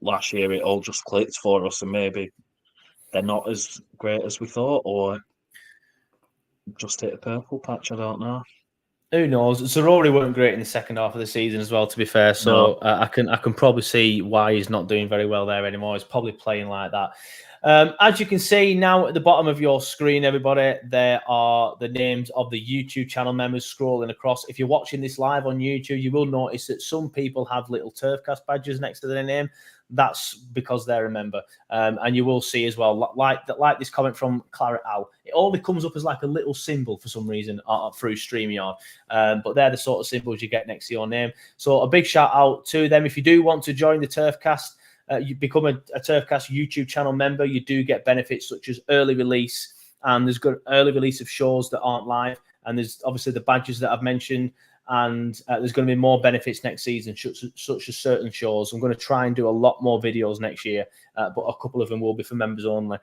last year it all just clicked for us, and maybe they're not as great as we thought, or just hit a purple patch. I don't know. Who knows? Zarori weren't great in the second half of the season as well, to be fair. So I can probably see why he's not doing very well there anymore. He's probably playing like that. As you can see now at the bottom of your screen, everybody, there are the names of the YouTube channel members scrolling across. If you're watching this live on YouTube, you will notice that some people have little Turfcast badges next to their name. That's because they're a member. And you will see as well, like this comment from Claret Owl, it only comes up as like a little symbol for some reason through StreamYard. But they're the sort of symbols you get next to your name. So a big shout out to them. If you do want to join the Turfcast, you become a Turfcast YouTube channel member, you do get benefits such as early release, and there's good early release of shows that aren't live, and there's obviously the badges that I've mentioned, and there's going to be more benefits next season, such as certain shows. I'm going to try and do a lot more videos next year, but a couple of them will be for members only,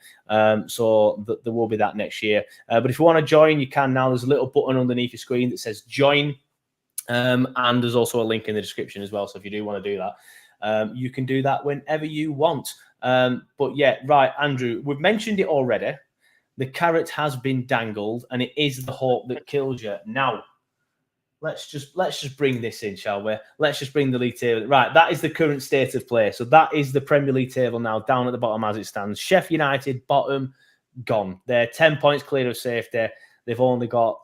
so there will be that next year. But if you want to join, you can now. There's a little button underneath your screen that says join, and there's also a link in the description as well, so if you do want to do that, you can do that whenever you want. But yeah, right, Andrew, we've mentioned it already. The carrot has been dangled, and it is the hope that kills you. Now, let's just bring this in, shall we? Let's just bring the league table. Right, that is the current state of play. So that is the Premier League table now, down at the bottom as it stands. Sheffield United, bottom, gone. They're 10 points clear of safety. They've got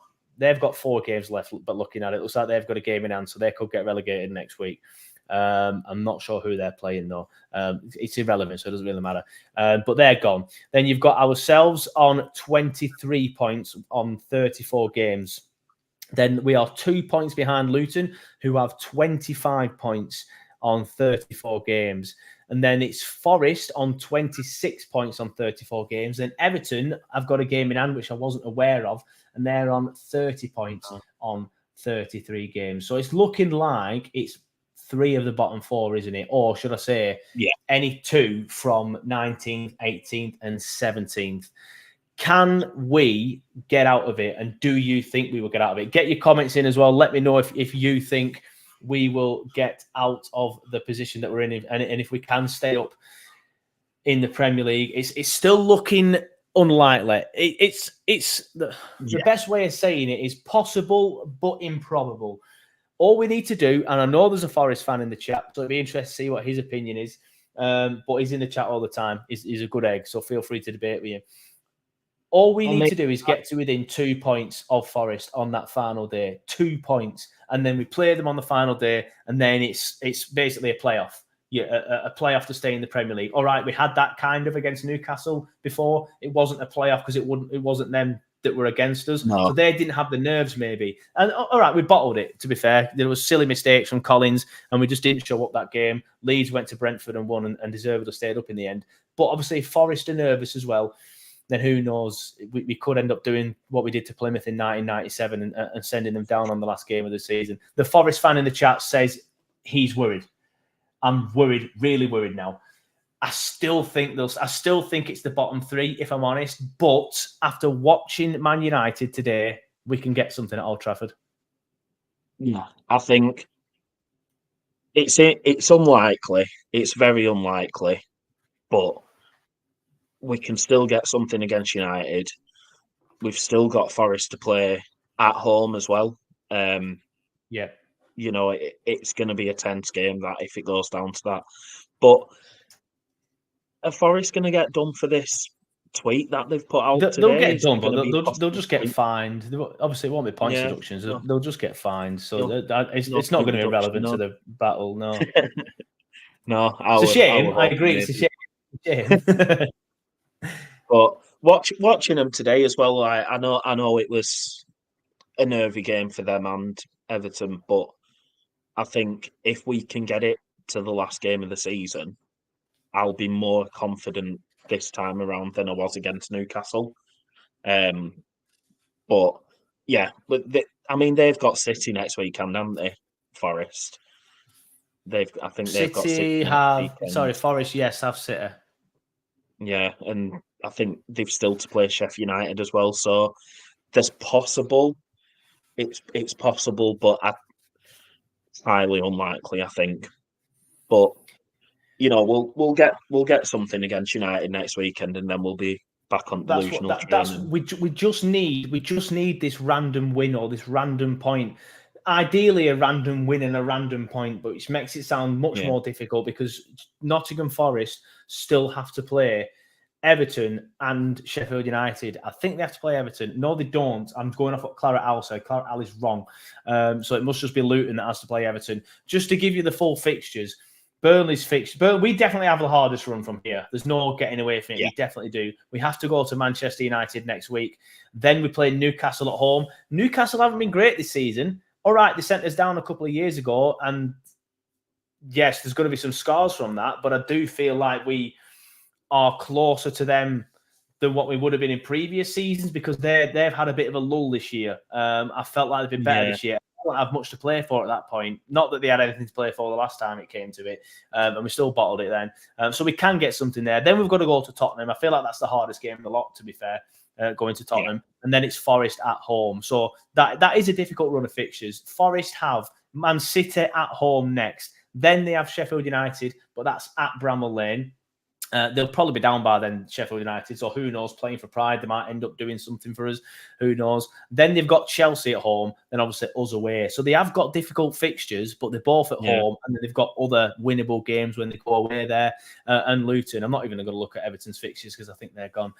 4 games left, but looking at it, looks like they've got a game in hand, so they could get relegated next week. I'm not sure who they're playing, though. It's irrelevant, so it doesn't really matter. But they're gone. Then you've got ourselves on 23 points on 34 games. Then we are 2 points behind Luton, who have 25 points on 34 games. And then it's Forest on 26 points on 34 games. Then Everton have got a game in hand, which I wasn't aware of, and they're on 30 points on 33 games. So it's looking like it's 3 of the bottom 4, isn't it? Or should I say, any 2 from 19th, 18th, and 17th. Can we get out of it? And do you think we will get out of it? Get your comments in as well. Let me know if you think we will get out of the position that we're in, and if we can stay up in the Premier League. It's still looking unlikely. It's the best way of saying it is possible but improbable. All we need to do, and I know there's a Forest fan in the chat, so it'd be interesting to see what his opinion is. But he's in the chat all the time. He's a good egg, so feel free to debate with him. All we need to do is get to within 2 points of Forest on that final day. 2 points. And then we play them on the final day, and then it's basically a playoff. A playoff to stay in the Premier League. All right, we had that kind of against Newcastle before. It wasn't a playoff because it wasn't them that were against us. No. So they didn't have the nerves, maybe. And all right, we bottled it, to be fair. There was silly mistakes from Collins, and we just didn't show up that game. Leeds went to Brentford and won, and deservedly stayed up in the end. But obviously, if Forest are nervous as well, then who knows? We could end up doing what we did to Plymouth in 1997 and sending them down on the last game of the season. The Forest fan in the chat says he's worried. I'm worried, really worried now. I still think it's the bottom 3, if I'm honest. But after watching Man United today, we can get something at Old Trafford. Yeah, I think it's unlikely. It's very unlikely, but we can still get something against United. We've still got Forest to play at home as well. You know, it's going to be a tense game that if it goes down to that. But are Forest going to get done for this tweet that they've put out today? They'll get done, but they'll just get fined. Obviously, it won't be points deductions. They'll just get fined. So it's not going to be relevant to the battle, no. No. It's a shame. I agree. It's a shame. But watching them today as well, I know it was a nervy game for them and Everton, but I think if we can get it to the last game of the season, I'll be more confident this time around than I was against Newcastle. But they've got City next weekend, haven't they? Forest. They've got City. Forest. Yes, have City. Yeah, and I think they've still to play Sheffield United as well. So there's possible. It's possible, but it's highly unlikely, I think. But you know, we'll get something against United next weekend, and then we'll be back on delusional training. We just need this random win or this random point. Ideally, a random win and a random point, but which makes it sound much more difficult because Nottingham Forest still have to play Everton and Sheffield United. I think they have to play Everton. No, they don't. I'm going off what Claret Al said. Claret Al is wrong. So it must just be Luton that has to play Everton. Just to give you the full fixtures, Burnley's fixture. We definitely have the hardest run from here. There's no getting away from it. Yeah. We definitely do. We have to go to Manchester United next week. Then we play Newcastle at home. Newcastle haven't been great this season. All right, they sent us down a couple of years ago, and yes, there's going to be some scars from that, but I do feel like we are closer to them than what we would have been in previous seasons because they've had a bit of a lull this year. I felt like they've been better this year. I don't have much to play for at that point. Not that they had anything to play for the last time it came to it, and we still bottled it then. So we can get something there. Then we've got to go to Tottenham. I feel like that's the hardest game of the lot, to be fair. Going to Tottenham, and then it's Forest at home. So that is a difficult run of fixtures. Forest have Man City at home next. Then they have Sheffield United, but that's at Bramall Lane. They'll probably be down by then, Sheffield United. So who knows, playing for pride, they might end up doing something for us. Who knows? Then they've got Chelsea at home, then obviously us away. So they have got difficult fixtures, but they're both at home. And then they've got other winnable games when they go away there. And Luton, I'm not even going to look at Everton's fixtures because I think they're gone.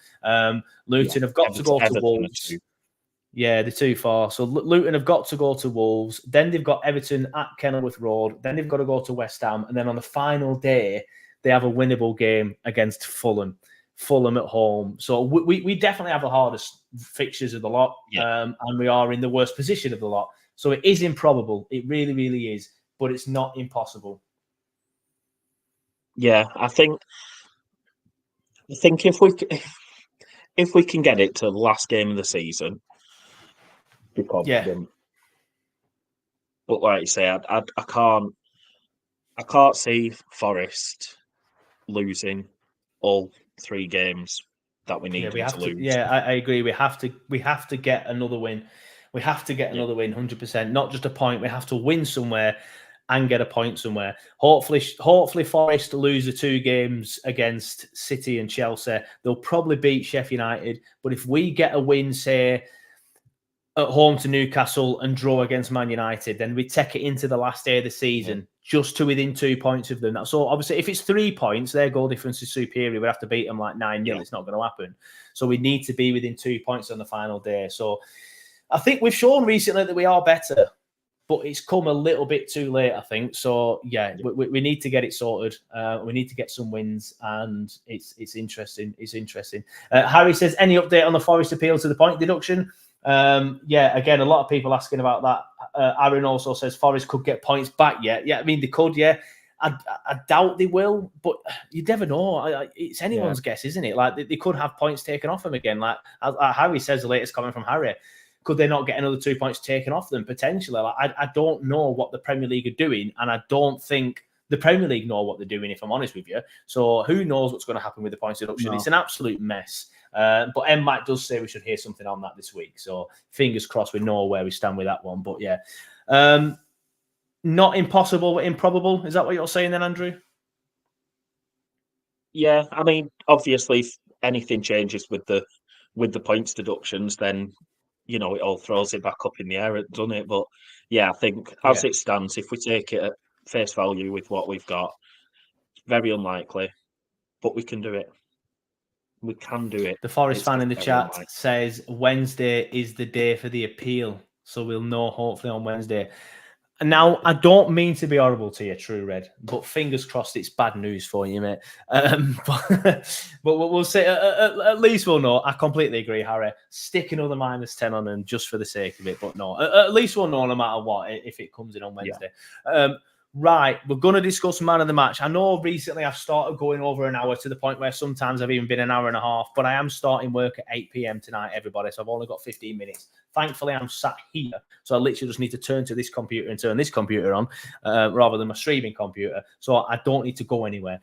Luton have got to go to Wolves. Yeah, they're too far. So Luton have got to go to Wolves. Then they've got Everton at Kenilworth Road. Then they've got to go to West Ham. And then on the final day, they have a winnable game against Fulham at home. So we definitely have the hardest fixtures of the lot, and we are in the worst position of the lot. So it is improbable. It really, really is, but it's not impossible. Yeah, I think if we can get it to the last game of the season, be confident. But like you say, I can't see Forest losing all 3 games that we Yeah, need we them have to to. lose. Yeah, I agree. We have to get another win. We have to get Yeah. another win, 100%. Not just a point. We have to win somewhere and get a point somewhere. Hopefully, Forest lose the 2 games against City and Chelsea. They'll probably beat Sheffield United. But if we get a win, say at home to Newcastle and draw against Man United, then we take it into the last day of the season just to within 2 points of them. That's all. Obviously, if it's 3 points, their goal difference is superior. We have to beat them like 9-0. Yeah. It's not going to happen. So we need to be within 2 points on the final day. So I think we've shown recently that we are better, but it's come a little bit too late, I think. So yeah, we need to get it sorted. We need to get some wins, and it's interesting. It's interesting. Harry says, any update on the Forest appeal to the point deduction? Yeah, again, a lot of people asking about that. Aaron also says Forest could get points back yet. Yeah, I mean, they could, yeah. I doubt they will, but you never know. It's anyone's guess, isn't it? Like, they could have points taken off them again. Like Harry says, the latest comment from Harry, could they not get another 2 points taken off them? Potentially. Like, I don't know what the Premier League are doing, and I don't think the Premier League know what they're doing, if I'm honest with you. So who knows what's going to happen with the points deduction? No. It's an absolute mess. But M-Mac does say we should hear something on that this week. So fingers crossed we know where we stand with that one. But yeah, not impossible, but improbable. Is that what you're saying then, Andrew? Yeah, I mean, obviously, if anything changes with the points deductions, then it all throws it back up in the air, doesn't it? But yeah, I think as it stands, if we take it at face value with what we've got, very unlikely, but we can do it. We can do it. The Forest fan in the chat says Wednesday is the day for the appeal, so we'll know hopefully on Wednesday. Now, I don't mean to be horrible to you, True Red, but fingers crossed it's bad news for you, mate. But we'll say, at least we'll know. I completely agree, Harry. Stick another -10 on them just for the sake of it, but no. At least we'll know no matter what if it comes in on Wednesday. Yeah. Right, we're going to discuss man of the match. I know recently I've started going over an hour to the point where sometimes I've even been an hour and a half, but I am starting work at 8 p.m. tonight, everybody, so I've only got 15 minutes. Thankfully, I'm sat here, so I literally just need to turn to this computer and turn this computer on rather than my streaming computer, so I don't need to go anywhere.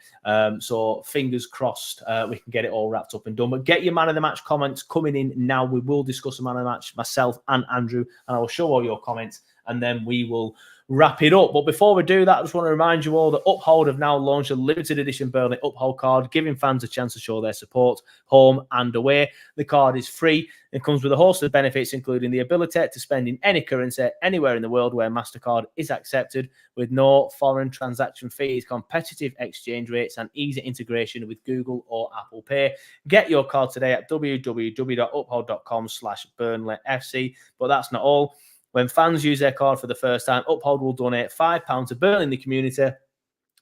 So fingers crossed we can get it all wrapped up and done. But get your man of the match comments coming in now. We will discuss the man of the match, myself and Andrew, and I will show all your comments, and then we will wrap it up. But before we do that, I just want to remind you all that Uphold have now launched a limited edition Burnley Uphold card, giving fans a chance to show their support home and away. The card is free and comes with a host of benefits, including the ability to spend in any currency anywhere in the world where MasterCard is accepted, with no foreign transaction fees, competitive exchange rates, and easy integration with Google or Apple Pay. Get your card today at www.uphold.com/BurnleyFC. But that's not all. When fans use their card for the first time, Uphold will donate £5 to Burnley in the community,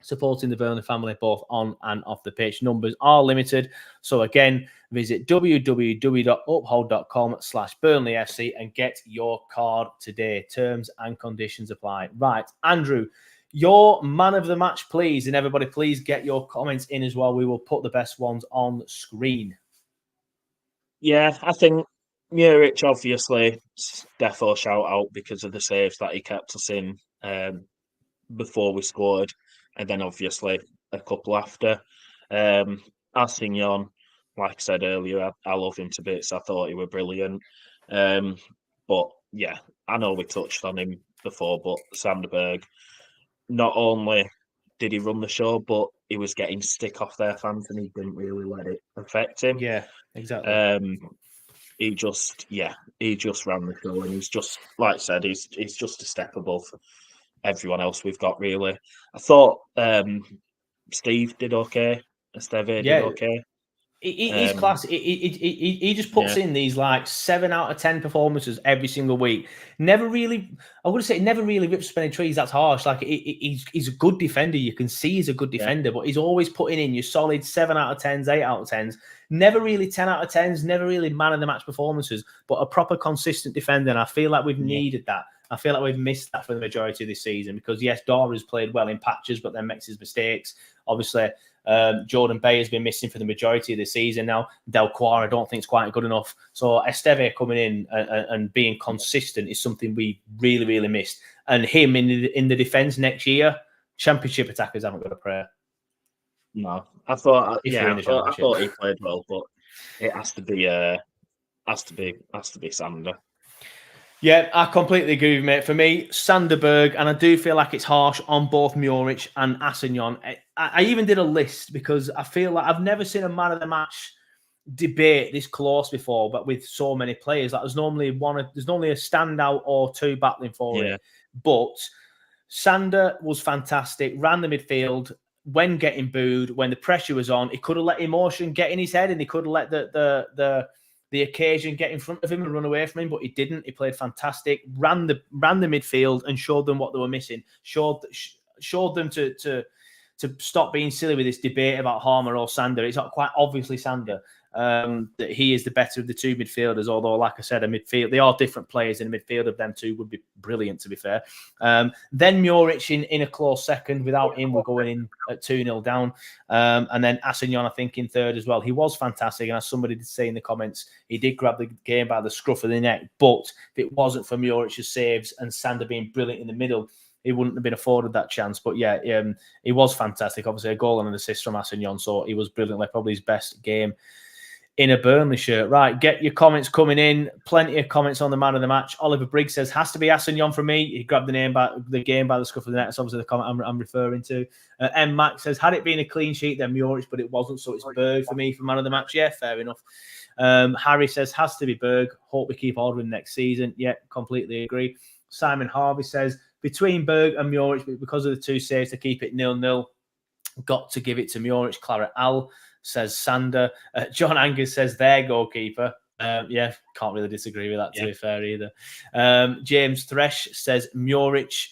supporting the Burnley family both on and off the pitch. Numbers are limited. So again, visit www.uphold.com/BurnleyFC and get your card today. Terms and conditions apply. Right, Andrew, your man of the match, please. And everybody, please get your comments in as well. We will put the best ones on screen. Yeah, I think Muric, obviously, defo shout out because of the saves that he kept us in before we scored, and then obviously a couple after. Assignon, like I said earlier, I love him to bits. I thought he was brilliant. But yeah, I know we touched on him before, but Berge, not only did he run the show, but he was getting stick off their fans, and he didn't really let it affect him. Yeah, exactly. He just ran the show, and he's just, like I said, he's just a step above everyone else we've got, really. I thought Steve did okay. Esteve did okay. He's class. He just puts in these like 7 out of 10 performances every single week. Never really rips any trees. That's harsh. Like he's a good defender. You can see he's a good defender, but he's always putting in your solid 7 out of 10s, 8 out of 10s. Never really 10 out of 10s. Never really man of the match performances, but a proper consistent defender. And I feel like we've needed that. I feel like we've missed that for the majority of this season because yes, Dora's played well in patches, but then makes his mistakes. Obviously, Jordan Bay has been missing for the majority of the season now. Del Quara, I don't think is quite good enough. So Esteve coming in and being consistent is something we really, really missed. And him in the defence next year, Championship attackers haven't got a prayer. No, I thought If they're in the I thought Championship. he played well, but it has to be Sander. Yeah, I completely agree with you, mate. For me, Sander Berge, and I do feel like it's harsh on both Muric and Assignon. I even did a list because I feel like I've never seen a man of the match debate this close before, but with so many players. Like there's normally a standout or two battling for it. But Sander was fantastic, ran the midfield when getting booed, when the pressure was on. He could have let emotion get in his head and he could have let the occasion get in front of him and run away from him, but he didn't. He played fantastic, ran the midfield and showed them what they were missing. Showed them to stop being silly with this debate about Harmer or Sander. It's not quite obviously Sander that he is the better of the two midfielders. Although, like I said, they are different players. In a midfield of them two would be brilliant, to be fair. Then Muric in a close second. Without him, we're going in at 2-0 down. And then Assignon, I think, in third as well. He was fantastic. And as somebody did say in the comments, he did grab the game by the scruff of the neck. But if it wasn't for Muric's saves and Sander being brilliant in the middle, he wouldn't have been afforded that chance. But yeah, he was fantastic. Obviously, a goal and an assist from Assignon. So he was brilliant. Like probably his best game in a Burnley shirt. Right, get your comments coming in. Plenty of comments on the man of the match. Oliver Briggs says, has to be Assignon for me. He grabbed the game by the scruff of the neck. That's obviously the comment I'm referring to. M. Max says, had it been a clean sheet, then Muric, but it wasn't, so it's Berge for me for man of the match. Yeah, fair enough. Harry says, has to be Berge. Hope we keep ordering next season. Yeah, completely agree. Simon Harvey says, between Berge and Muric, because of the two saves to keep it 0-0, got to give it to Muric. Claret Al says Sander. John Angus says their goalkeeper. Yeah, can't really disagree with that, to be fair, either. James Thresh says Muric.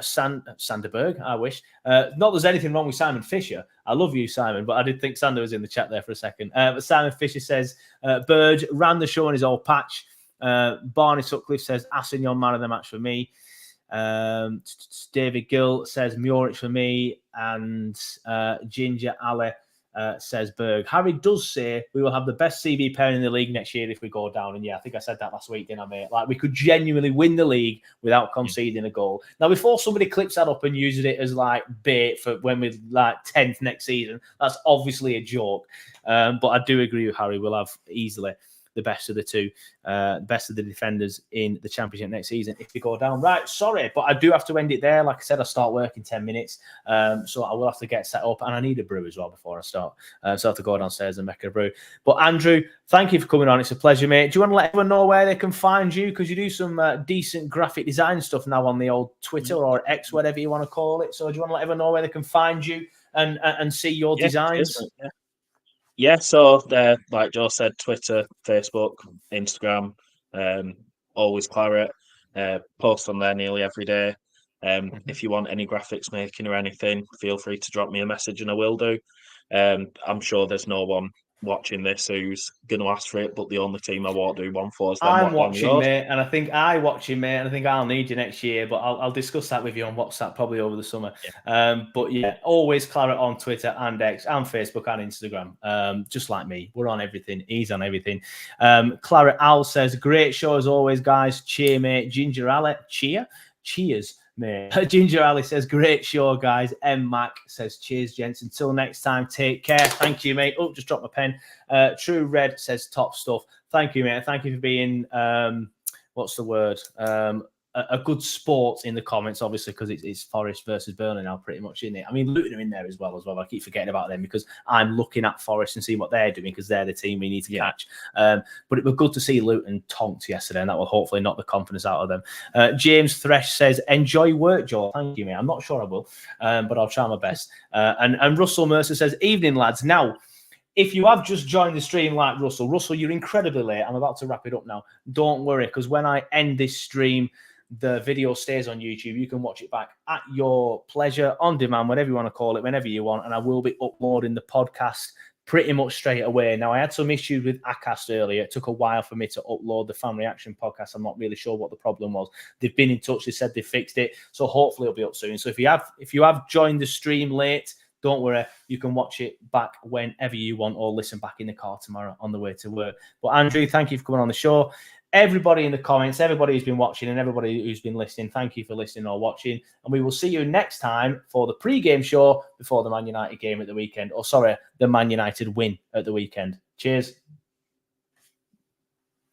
Sander Berge, I wish. Not there's anything wrong with Simon Fisher. I love you, Simon, but I did think Sander was in the chat there for a second. But Simon Fisher says Berge ran the show in his old patch. Barney Sutcliffe says Assignon man of the match for me. David Gill says Muric for me, and Ginger Ali says Berge. Harry does say we will have the best CB pair in the league next year if we go down. And yeah, I think I said that last week, didn't I, mate? Like we could genuinely win the league without conceding a goal. Now, before somebody clips that up and uses it as like bait for when we're like 10th next season, that's obviously a joke. But I do agree with Harry. We'll have easily the best of the two, best of the defenders in the Championship next season if we go down. Right, sorry, but I do have to end it there. Like I said, I start work in 10 minutes, so I will have to get set up, and I need a brew as well before I start. So I have to go downstairs and make a brew. But Andrew, thank you for coming on. It's a pleasure, mate. Do you want to let everyone know where they can find you? Because you do some decent graphic design stuff now on the old Twitter or X, whatever you want to call it. So do you want to let everyone know where they can find you and see your designs? Yeah, so like Joe said, Twitter, Facebook, Instagram, always Claret. Post on there nearly every day. If you want any graphics making or anything, feel free to drop me a message and I will do. I'm sure there's no one watching this who's going to ask for it, but the only team I won't do one for is them. I'm watching, mate, and I think I'll need you next year, but I'll discuss that with you on WhatsApp probably over the summer. Yeah. But yeah, always Claret on Twitter and X and Facebook and Instagram. Just like me, we're on everything. He's on everything. Claret Al says, great show as always, guys. Cheer, mate. Ginger Ale, cheers. Mate. Ginger Ali says, great show, guys. M. Mac says, cheers, gents. Until next time, take care. Thank you, mate. Oh, just dropped my pen. True Red says, top stuff. Thank you, mate. Thank you for being, what's the word? A good sport in the comments, obviously, because it's Forest versus Burnley now, pretty much, isn't it? I mean, Luton are in there as well. I keep forgetting about them because I'm looking at Forest and seeing what they're doing because they're the team we need to catch. But it was good to see Luton tonked yesterday, and that will hopefully knock the confidence out of them. James Thresh says, enjoy work, Joel. Thank you, mate. I'm not sure I will, but I'll try my best. And Russell Mercer says, evening, lads. Now, if you have just joined the stream like Russell, you're incredibly late. I'm about to wrap it up now. Don't worry, because when I end this stream, the video stays on YouTube. You can watch it back at your pleasure, on demand, whatever you want to call it, whenever you want. And I will be uploading the podcast pretty much straight away. Now, I had some issues with Acast earlier. It took a while for me to upload the Fan Reaction podcast. I'm not really sure what the problem was. They've been in touch. They said they fixed it. So hopefully it'll be up soon. So if you have joined the stream late, don't worry, you can watch it back whenever you want or listen back in the car tomorrow on the way to work. But Andrew, thank you for coming on the show. Everybody in the comments, everybody who's been watching and everybody who's been listening, thank you for listening or watching. And we will see you next time for the pre-game show before the Man United game at the weekend. Or sorry, the Man United win at the weekend. Cheers.